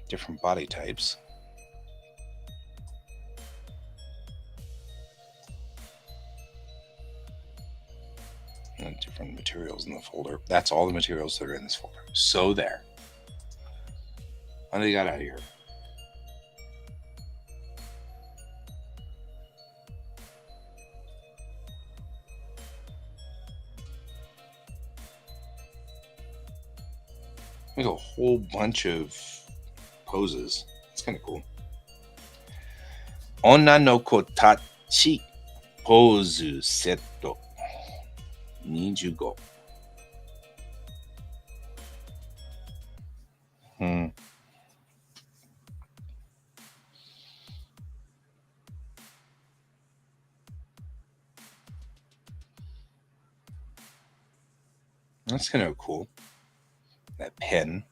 Different body types. And different materials in the folder. That's all the materials that are in this folder. So there. What do you got out of here? We got a whole bunch of poses. It's kind of cool. Onna no kotachi pozu setto 25. That's kind of cool. That pen.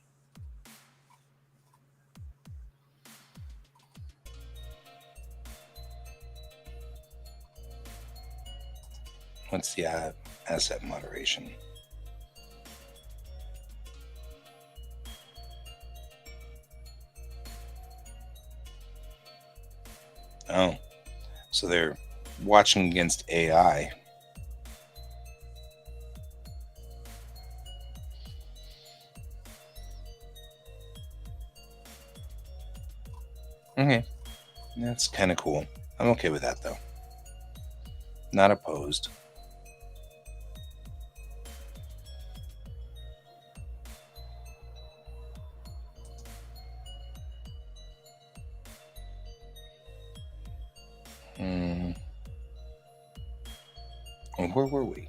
What's the asset moderation? Oh, so they're watching against AI. Okay, that's kind of cool. I'm okay with that, though. Not opposed. Well, where were we?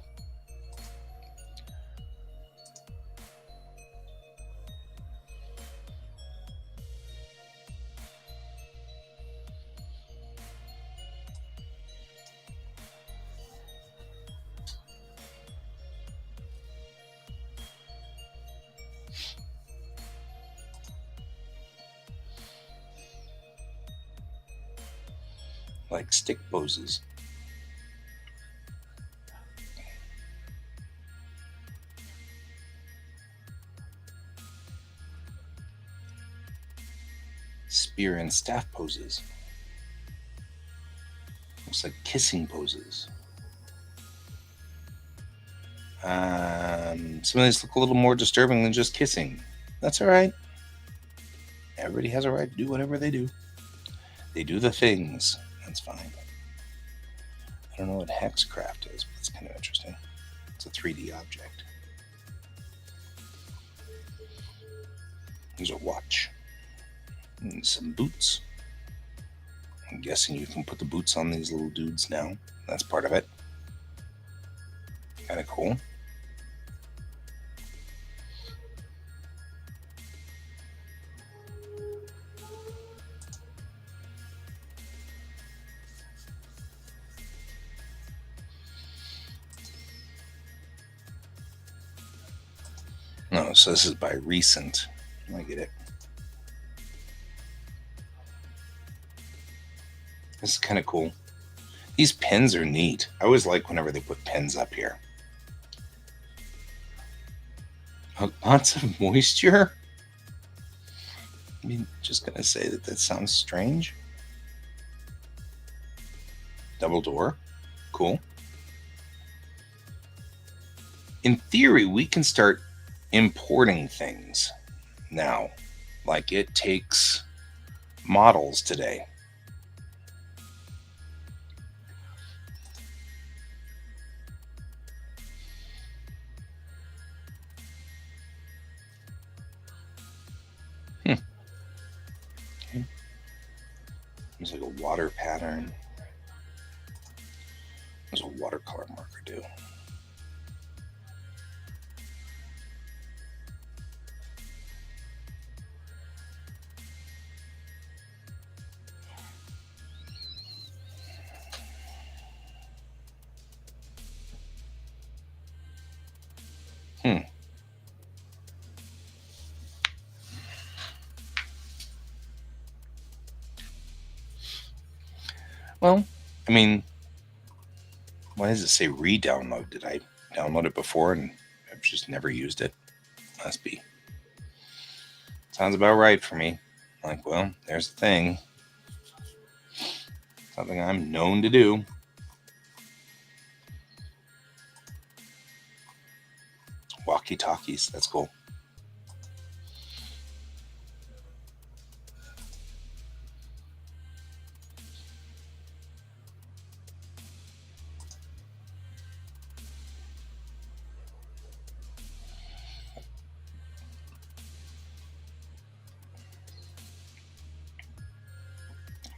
Like stick poses. Spear and staff poses. Looks like kissing poses. Some of these look a little more disturbing than just kissing. That's all right. Everybody has a right to do whatever they do. They do the things. That's fine. I don't know what hexcraft is, but it's kind of interesting. It's a 3D object. There's a watch. And some boots. I'm guessing you can put the boots on these little dudes now. That's part of it. Kind of cool. No, so this is by recent. I get it. This is kind of cool. These pins are neat. I always like whenever they put pins up here. Lots of moisture? I mean, just gonna say that sounds strange. Double door. Cool. In theory, we can start importing things now. Like it takes models today. Okay. There's like a water pattern. What does a watercolor marker do? Well, I mean, why does it say re-download? Did I download it before and I've just never used it? Must be. Sounds about right for me. Like, well, there's the thing. Something I'm known to do. Walkie-talkies, that's cool.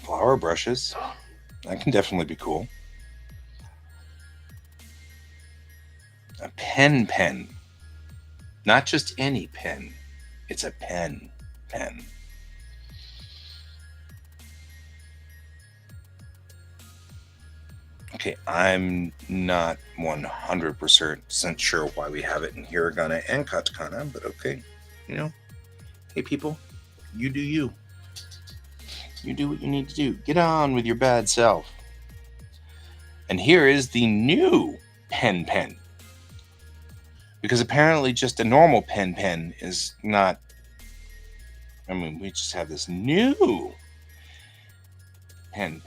Flower brushes. That can definitely be cool. A pen. Not just any pen. It's a pen. Okay, I'm not 100% sure why we have it in hiragana and katakana, but okay. You know, hey people, you do you. You do what you need to do. Get on with your bad self. And here is the new pen. Because apparently just a normal pen is not... I mean, we just have this new pen.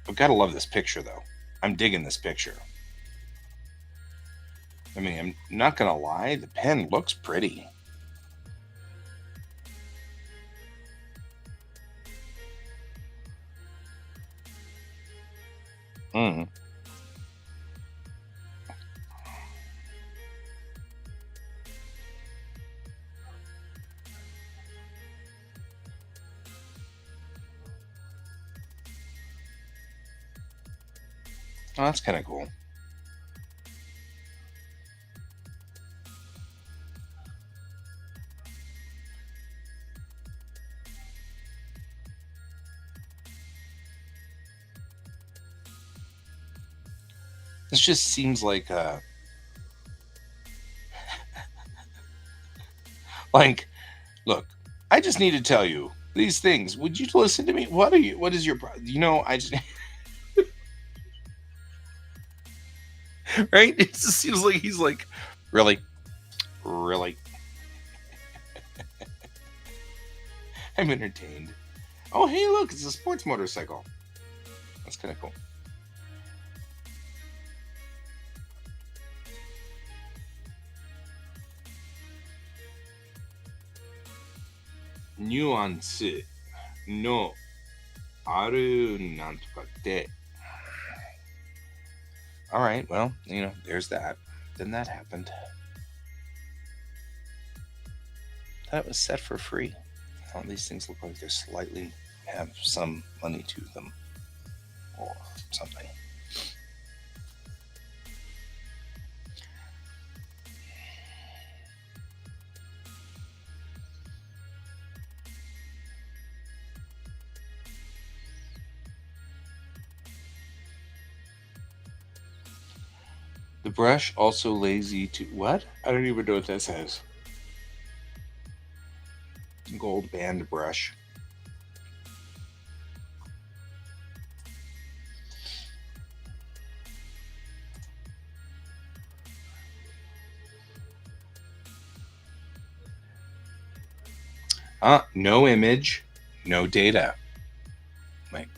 I've got to love this picture, though. I'm digging this picture. I mean, I'm not going to lie. The pen looks pretty. Mm. Oh, that's kind of cool. This just seems like like, look, I just need to tell you these things. Would you listen to me? What is your problem? You know, I just right? It just seems like he's like, really? I'm entertained. Oh, hey, look, it's a sports motorcycle. That's kind of cool. Nuance no aru nantoka. All right, well, you know, there's that. Then that happened. that was set for free. Oh, these things look like they're slightly have some money to them or something. The brush also lazy to what? I don't even know what that says. Gold band brush. No image, no data. Like,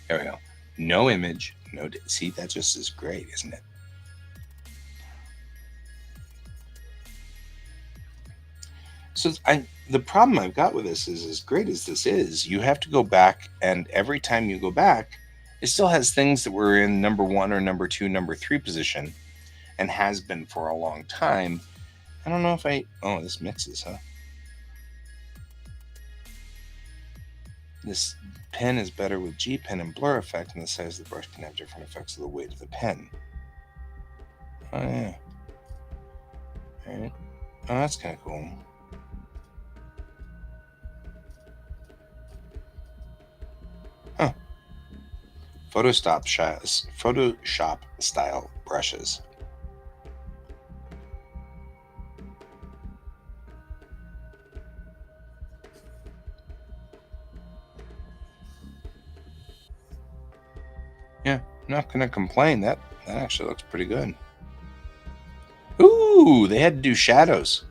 there we go. No image, no data. See, that just is great, isn't it? So the problem I've got with this is, as great as this is, you have to go back, and every time you go back, it still has things that were in number 1 or number 2, number 3 position, and has been for a long time. I don't know if oh, this mixes, huh? This pen is better with G pen and blur effect, and the size of the brush can have different effects of the weight of the pen. Oh yeah. Alright. Oh, that's kind of cool. Huh. Photoshop style brushes. Yeah, not gonna complain. That actually looks pretty good. Ooh, they had to do shadows.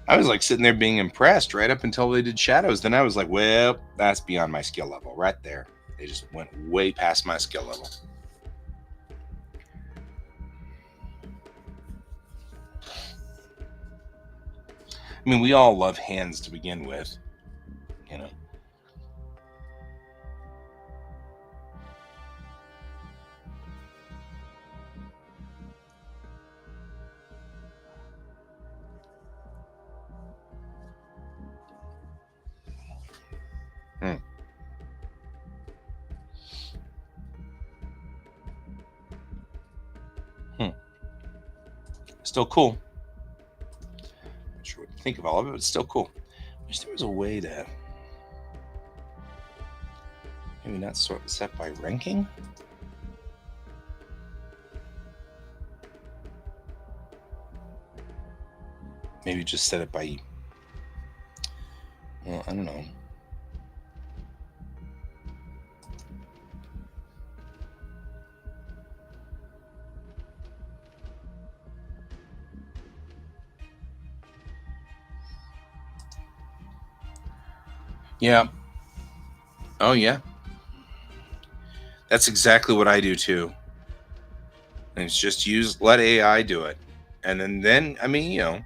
I was like sitting there being impressed right up until they did shadows. Then I was like, well, that's beyond my skill level right there. They just went way past my skill level. I mean, we all love hands to begin with, you know. Hmm. Hmm. Still cool. Not sure what to think of all of it, but it's still cool. I wish there was a way to maybe not sort set by ranking. Maybe just set it by, well, I don't know. Yeah. Oh yeah. That's exactly what I do too. And it's just let AI do it, and then I mean,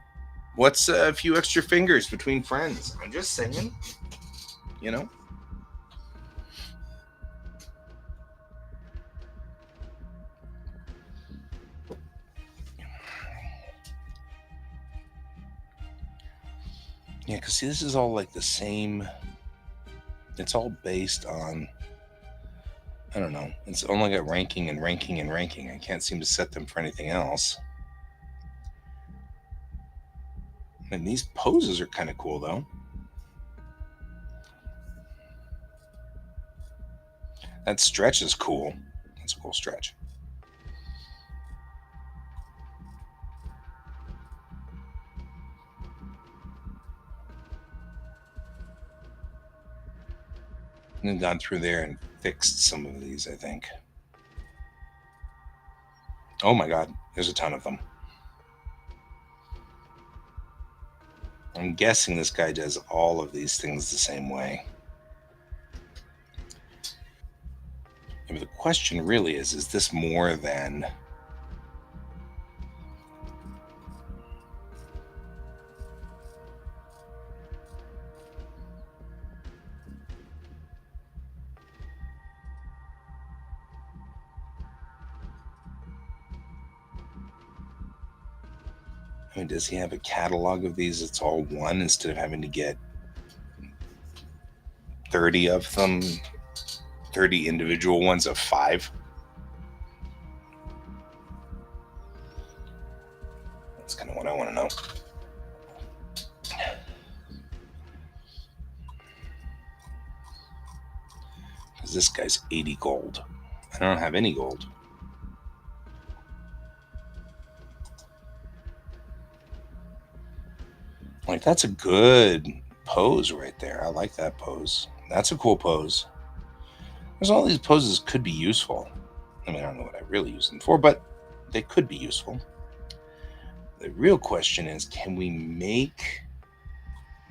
what's a few extra fingers between friends? I'm just saying, you know. Yeah, because see, this is all like the same. It's all based on, I don't know. It's only got ranking and ranking and ranking. I can't seem to set them for anything else. And these poses are kind of cool, though. That stretch is cool. That's a cool stretch. And then gone through there and fixed some of these, I think. Oh my god, there's a ton of them. I'm guessing this guy does all of these things the same way. I mean, the question really is this more than... I mean, does he have a catalog of these? It's all one instead of having to get 30 of them, 30 individual ones of 5. That's kind of what I want to know. Because this guy's 80 gold. I don't have any gold. Like, that's a good pose right there. I like that pose. That's a cool pose. There's all these poses could be useful. I mean, I don't know what I really use them for, but they could be useful. The real question is, can we make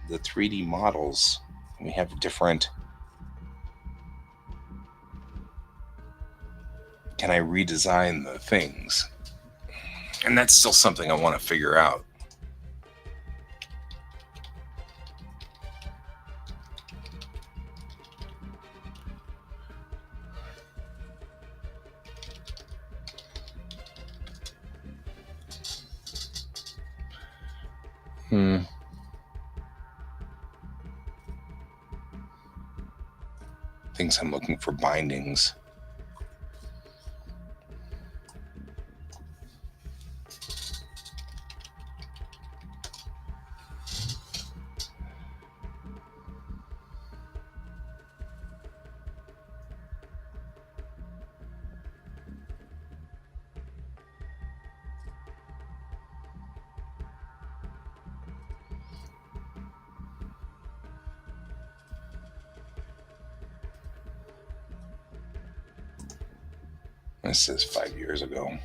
the 3D models? We have different... Can I redesign the things? And that's still something I want to figure out. Things I'm looking for bindings. This says 5 years ago.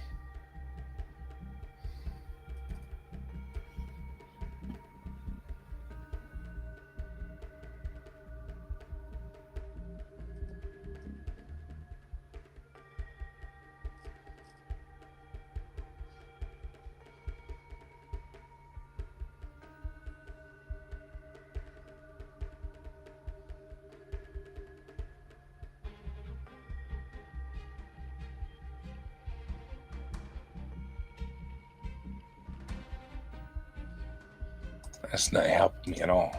That's not helping me at all.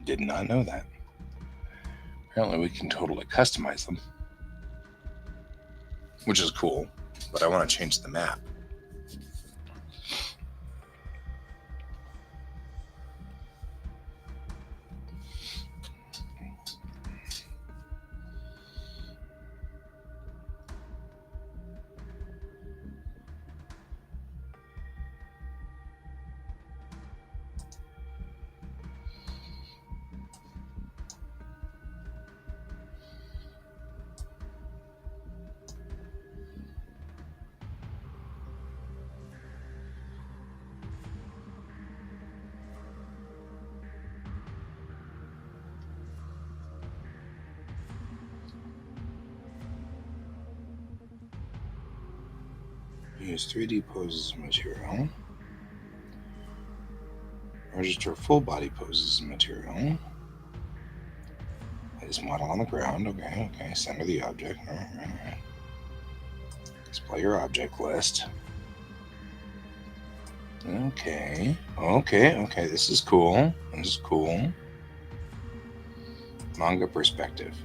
Did not know that. Apparently we can totally customize them, which is cool, but I want to change the map. Use 3D poses as material. Register full body poses as material. Place model on the ground. Okay. Center the object. All right. Display your object list. Okay. This is cool. Manga perspective.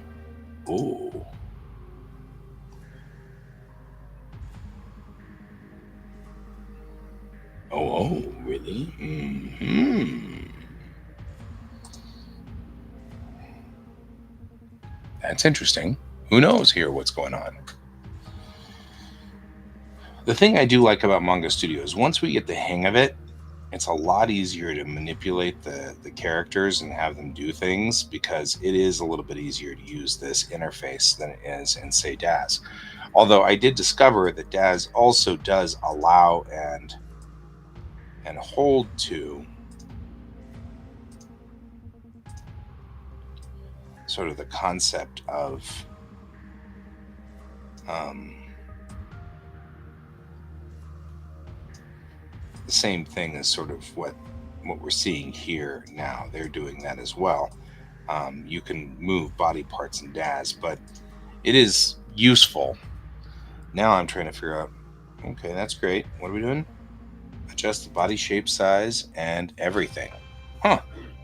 Ooh. Oh, really? That's interesting. Who knows here what's going on? The thing I do like about Manga Studios, once we get the hang of it, it's a lot easier to manipulate the characters and have them do things, because it is a little bit easier to use this interface than it is in, say, DAS. Although I did discover that Daz also does allow and hold to sort of the concept of the same thing as sort of what we're seeing here now. They're doing that as well. You can move body parts in Daz, but it is useful. Now I'm trying to figure out, okay, that's great. What are we doing? Adjust the body shape, size, and everything. Huh.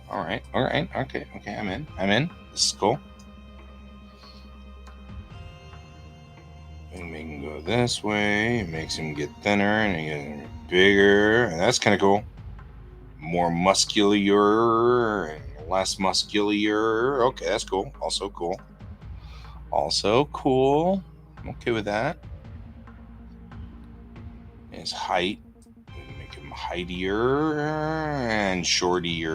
All right. Okay. I'm in. This is cool. And make him go this way. It makes him get thinner and he gets bigger. And that's kind of cool. More muscular and less muscular. Okay, that's cool. Also cool. I'm okay with that. His height. Make him heightier and shortier.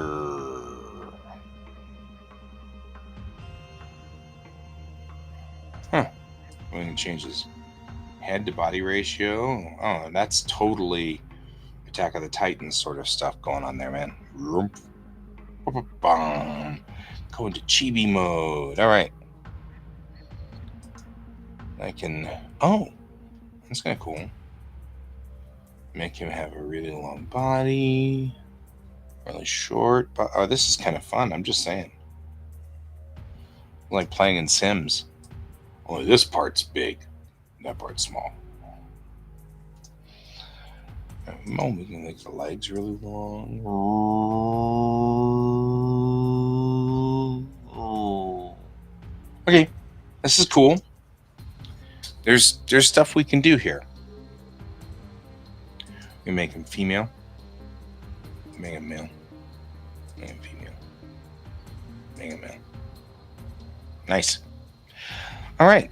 Huh. We can change his head to body ratio. Oh, that's totally Attack of the Titans sort of stuff going on there, man. Go into chibi mode. All right. I can. Oh, that's kind of cool. Make him have a really long body, really short. But oh, this is kind of fun. I'm just saying. Like playing in Sims. Only this part's big. That part's small. Oh, we can make the legs really long. Okay, this is cool. There's stuff we can do here. We make him female. Make him male. Make him female. Make him male. Nice. All right.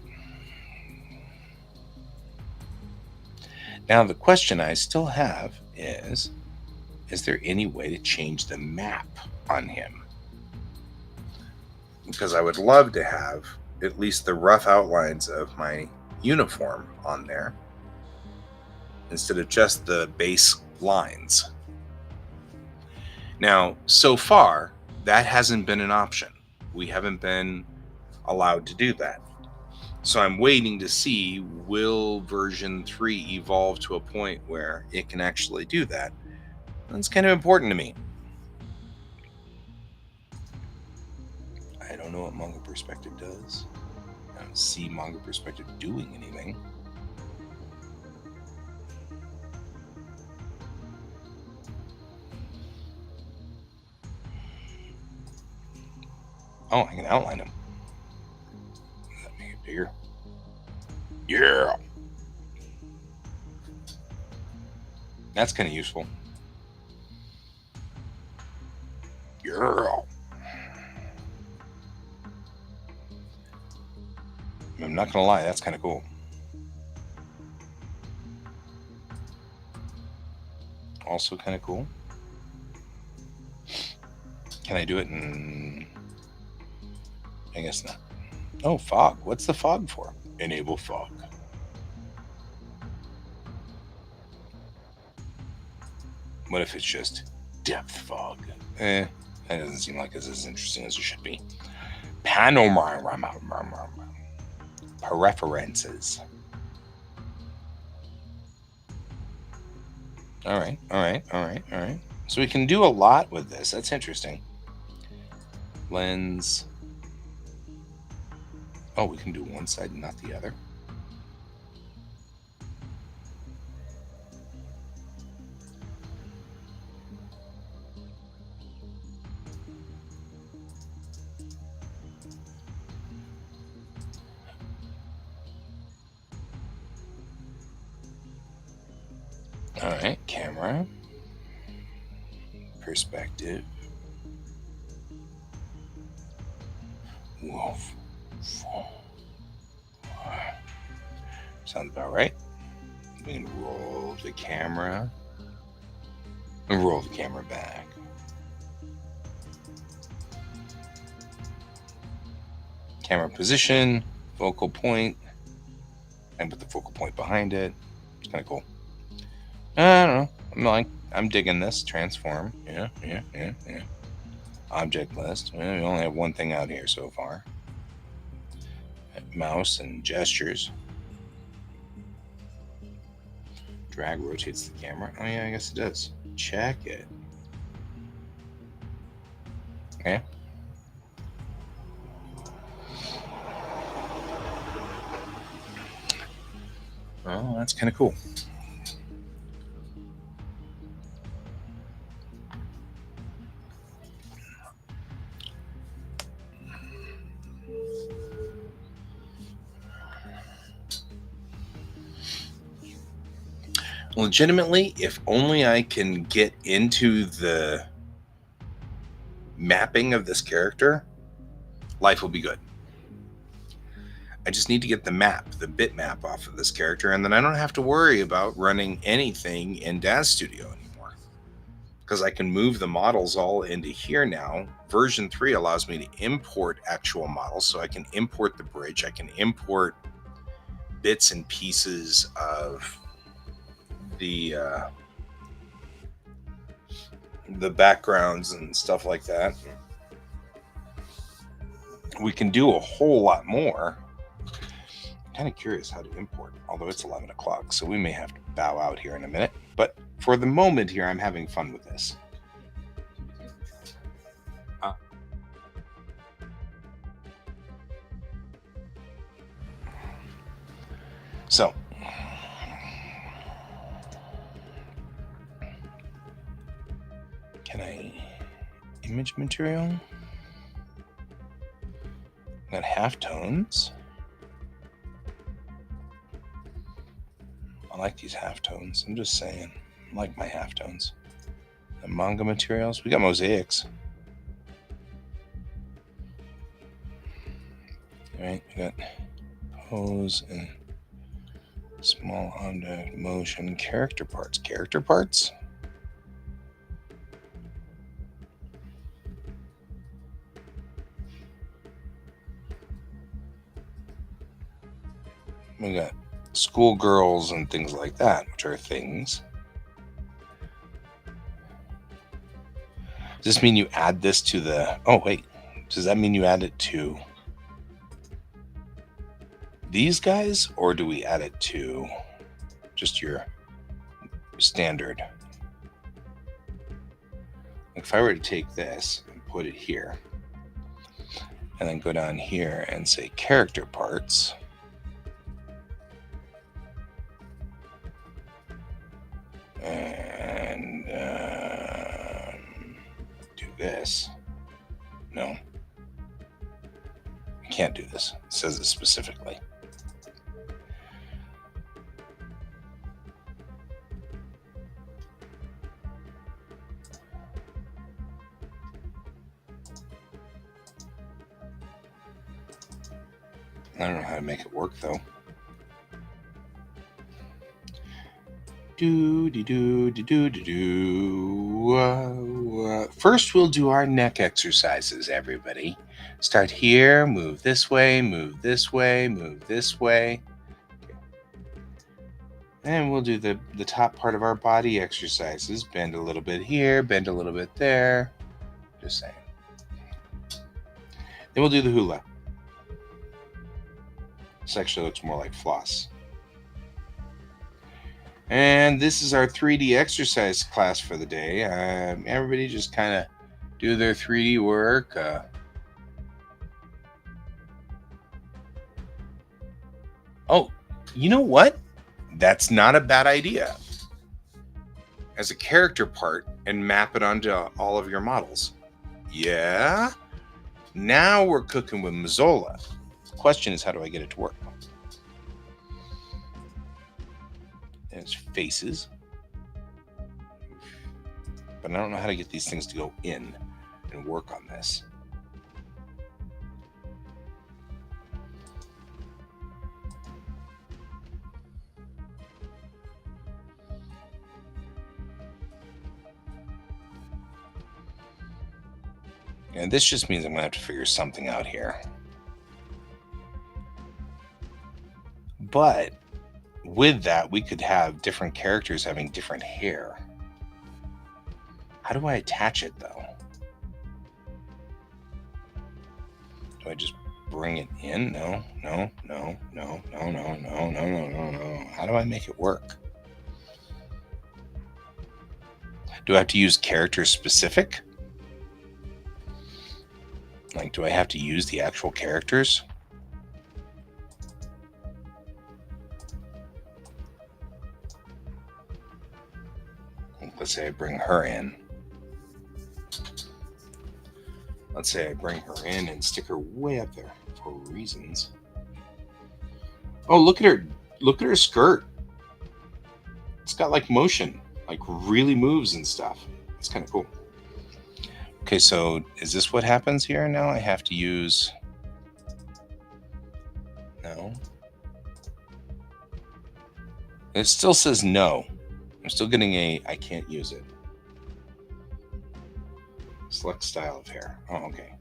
Now the question I still have is there any way to change the map on him? Because I would love to have at least the rough outlines of my uniform on there instead of just the base lines. Now, so far, that hasn't been an option. We haven't been allowed to do that. So I'm waiting to see, will version 3 evolve to a point where it can actually do that? That's kind of important to me. I don't know what Manga Perspective does. I don't see Manga Perspective doing anything. Oh, I can outline them. Does that make it bigger? Yeah! That's kind of useful. Yeah! I'm not gonna lie, that's kind of cool. Also kind of cool. Can I do it in... I guess not. Oh, fog. What's the fog for? Enable fog. What if it's just depth fog? That doesn't seem like it's as interesting as it should be. Panorama. Preferences. All right. So we can do a lot with this. That's interesting. Lens. Oh, we can do one side and not the other. All right, camera. Perspective. Woof. Sounds about right. We can roll the camera and roll the camera back. Camera position, focal point, and put the focal point behind it. It's kind of cool. I don't know. I'm digging this. Transform. Yeah. Object list. Well, we only have one thing out here so far. Mouse and gestures. Drag rotates the camera. Oh yeah, I guess it does. Check it. Okay. Well, that's kind of cool. Legitimately, if only I can get into the mapping of this character, life will be good. I just need to get the bitmap off of this character, and then I don't have to worry about running anything in Daz Studio anymore. Because I can move the models all into here now. Version 3 allows me to import actual models, so I can import the bridge, I can import bits and pieces of the backgrounds and stuff like that. We can do a whole lot more. I'm kind of curious how to import, although it's 11 o'clock, so we may have to bow out here in a minute. But for the moment here, I'm having fun with this. So, can I image material? Got halftones. I like these halftones. I'm just saying. I like my halftones. The manga materials. We got mosaics. Alright, we got pose and small object motion character parts. Character parts? We got schoolgirls and things like that, which are things. Does this mean you add this to the... Oh, wait. Does that mean you add it to these guys? Or do we add it to just your standard? If I were to take this and put it here, and then go down here and say character parts... and do this. No, I can't do this. It says it specifically. I don't know how to make it work though. First, we'll do our neck exercises, everybody. Start here, move this way, move this way, move this way. Okay. And we'll do the top part of our body exercises. Bend a little bit here, bend a little bit there. Just saying. Then we'll do the hula. This actually looks more like floss. And this is our 3D exercise class for the day. Everybody just kind of do their 3D work. Oh, you know what? That's not a bad idea. As a character part and map it onto all of your models. Yeah? Now we're cooking with Mazzola. The question is, how do I get it to work? There's faces. But I don't know how to get these things to go in and work on this. And this just means I'm going to have to figure something out here. But with that, we could have different characters having different hair. How do I attach it, though? Do I just bring it in? No. How do I make it work? Do I have to use character specific? Like, do I have to use the actual characters? Let's say I bring her in. Let's say I bring her in and stick her way up there for reasons. Oh, look at her. Look at her skirt. It's got like motion, like really moves and stuff. It's kind of cool. Okay, so is this what happens here? Now I have to use... No. It still says no. I'm still getting a I can't use it. Select style of hair. Oh, okay.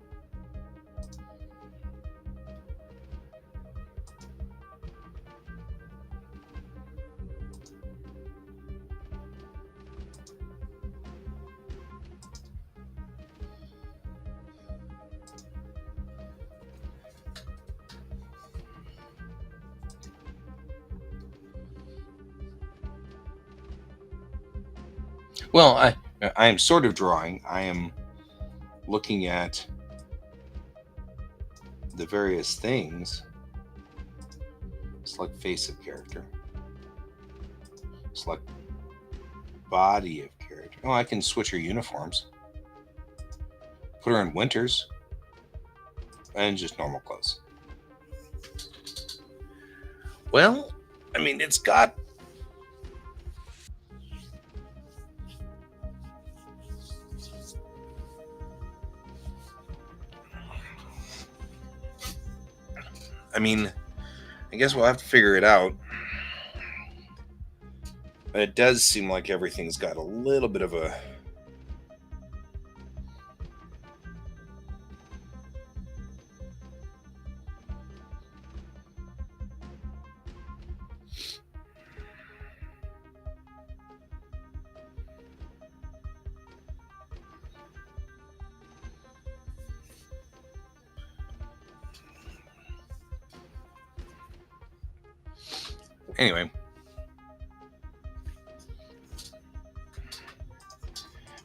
Well, I am sort of drawing. I am looking at the various things. Select face of character. Select body of character. Oh, I can switch her uniforms. Put her in winters. And just normal clothes. Well, I mean, it's got... I mean, I guess we'll have to figure it out. But it does seem like everything's got a little bit of a... Anyway. I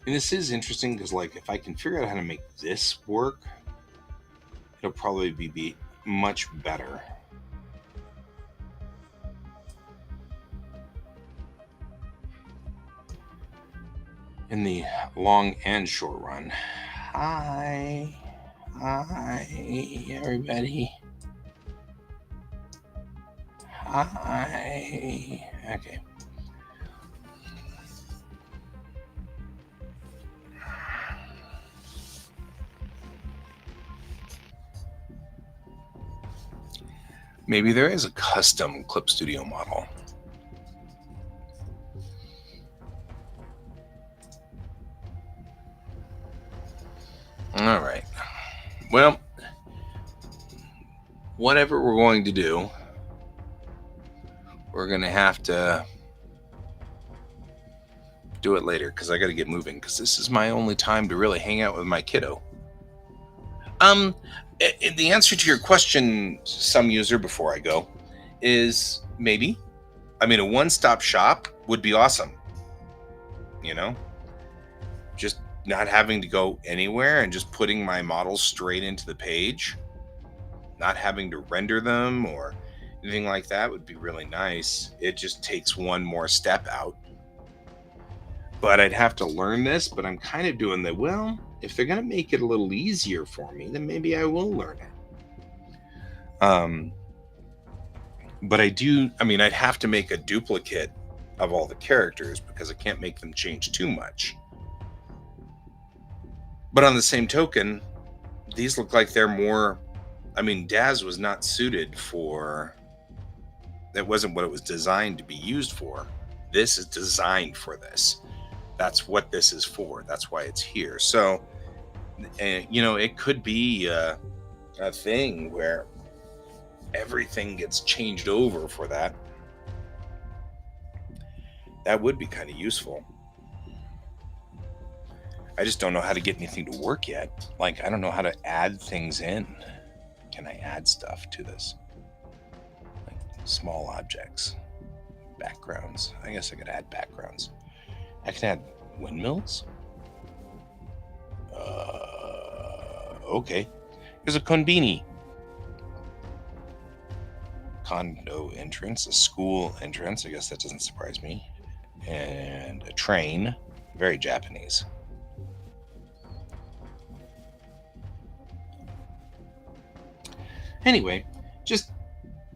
mean, this is interesting because, like, if I can figure out how to make this work, it'll probably be much better. In the long and short run. Hi, everybody. Hi. Okay. Maybe there is a custom Clip Studio model. All right. Well, whatever we're going to do, we're going to have to do it later because I got to get moving because this is my only time to really hang out with my kiddo. The answer to your question, some user, before I go, is maybe. I mean, a one-stop shop would be awesome. You know? Just not having to go anywhere and just putting my models straight into the page. Not having to render them or anything like that would be really nice. It just takes one more step out. But I'd have to learn this, but I'm kind of doing the, well, if they're going to make it a little easier for me, then maybe I will learn it. But I'd have to make a duplicate of all the characters because I can't make them change too much. But on the same token, these look like they're more, Daz was not suited for, that wasn't what it was designed to be used for. This is designed for this. That's what this is for. That's why it's here. So, it could be a thing where everything gets changed over for that. That would be kind of useful. I just don't know how to get anything to work yet. Like, I don't know how to add things in. Can I add stuff to this? Like small objects, backgrounds. I guess I could add backgrounds. I can add windmills. Okay. There's a konbini. Condo entrance, a school entrance. I guess that doesn't surprise me. And a train. Very Japanese. Anyway, just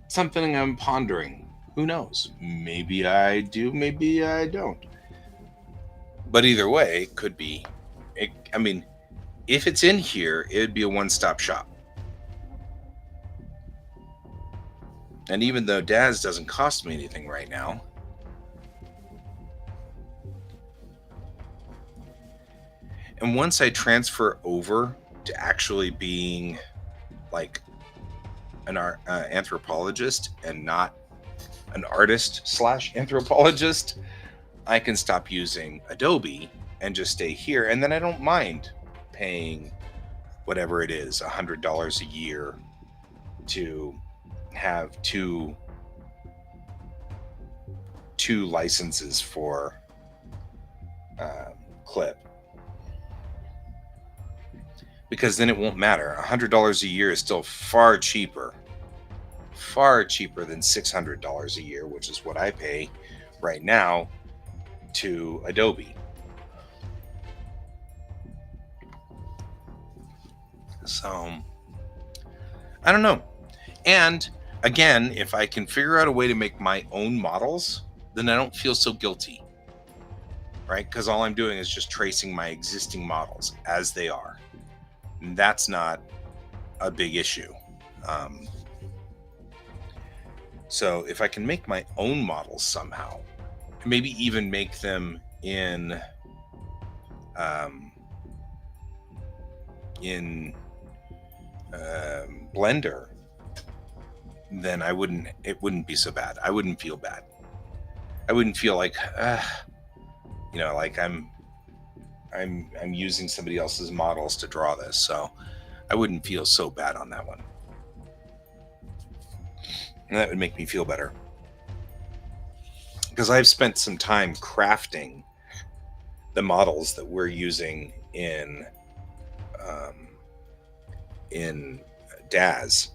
something I'm pondering. Who knows? Maybe I do, maybe I don't. But either way, it could be. I mean, if it's in here, it'd be a one-stop shop. And even though Daz doesn't cost me anything right now, and once I transfer over to actually being like an anthropologist and not an artist / anthropologist, I can stop using Adobe and just stay here. And then I don't mind paying whatever it is, $100 a year to have two licenses for Clip. Because then it won't matter. $100 a year is still far cheaper than $600 a year, which is what I pay right now to Adobe. So, I don't know. And again, if I can figure out a way to make my own models, then I don't feel so guilty, right? Because all I'm doing is just tracing my existing models as they are. And that's not a big issue. So if I can make my own models somehow, maybe even make them in Blender, then it wouldn't be so bad. I wouldn't feel bad. I wouldn't feel like, like I'm using somebody else's models to draw this. So I wouldn't feel so bad on that one. And that would make me feel better. Because I've spent some time crafting the models that we're using in Daz,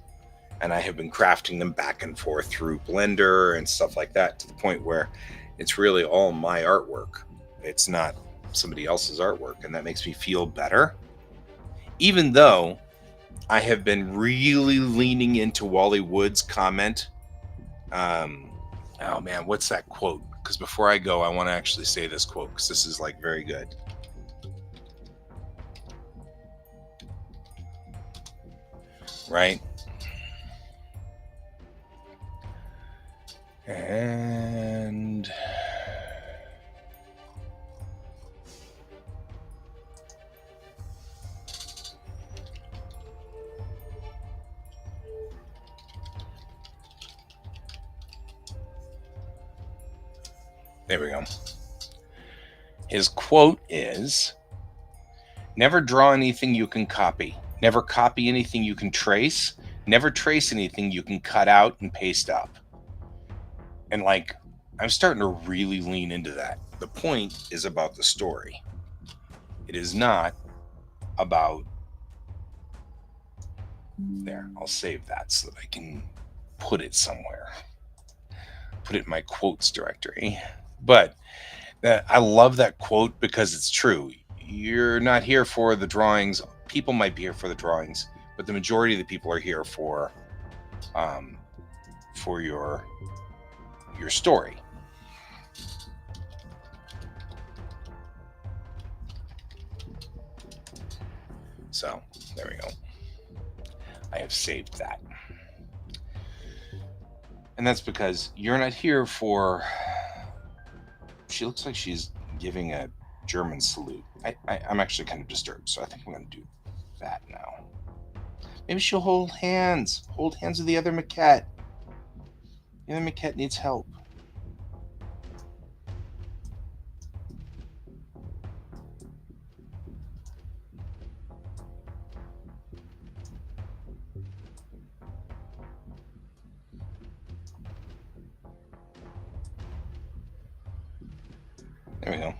and I have been crafting them back and forth through Blender and stuff like that, to the point where it's really all my artwork. It's not somebody else's artwork, and that makes me feel better. Even though I have been really leaning into Wally Wood's comment. Oh man, what's that quote? Because before I go, I want to actually say this quote, because this is like very good. Right? And there we go. His quote is, "Never draw anything you can copy. Never copy anything you can trace. Never trace anything you can cut out and paste up." And like, I'm starting to really lean into that. The point is about the story. It is not about... There, I'll save that so that I can put it somewhere. Put it in my quotes directory. But I love that quote because it's true. You're not here for the drawings. People might be here for the drawings, but the majority of the people are here for your story. So there we go. I have saved that. And that's because you're not here for... She looks like she's giving a German salute. I'm actually kind of disturbed, so I think I'm going to do that now. Maybe she'll hold hands. Hold hands with the other maquette. The other maquette needs help. There we go.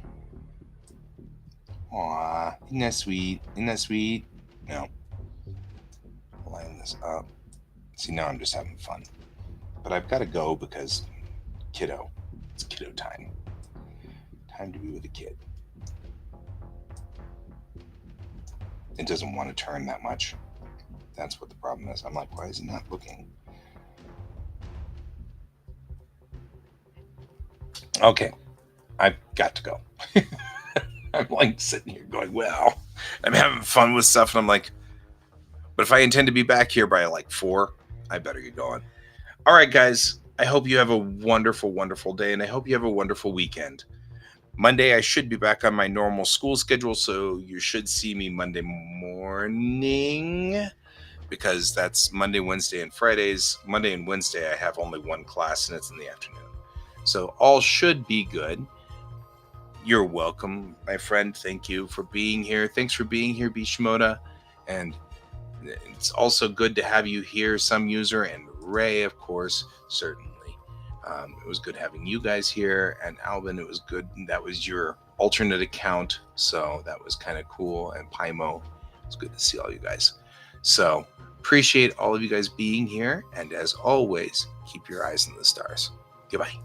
Aw, isn't that sweet? Isn't that sweet? No. Line this up. See, now I'm just having fun. But I've got to go because kiddo. It's kiddo time. Time to be with a kid. It doesn't want to turn that much. That's what the problem is. I'm like, why is it not looking? Okay, I've got to go. I'm like sitting here going, well, I'm having fun with stuff, and I'm like, but if I intend to be back here by like 4, I better get going. All right, guys, I hope you have a wonderful, wonderful day, and I hope you have a wonderful weekend. Monday, I should be back on my normal school schedule, so you should see me Monday morning, because that's Monday, Wednesday, and Fridays. Monday and Wednesday, I have only one class, and it's in the afternoon. So all should be good. You're welcome, my friend. Thank you for being here. Thanks for being here, Bishimoda. And it's also good to have you here, some user, and Ray, of course, certainly. It was good having you guys here. And Alvin, it was good. That was your alternate account, so that was kind of cool. And Paimo, it's good to see all you guys. So appreciate all of you guys being here. And as always, keep your eyes on the stars. Goodbye.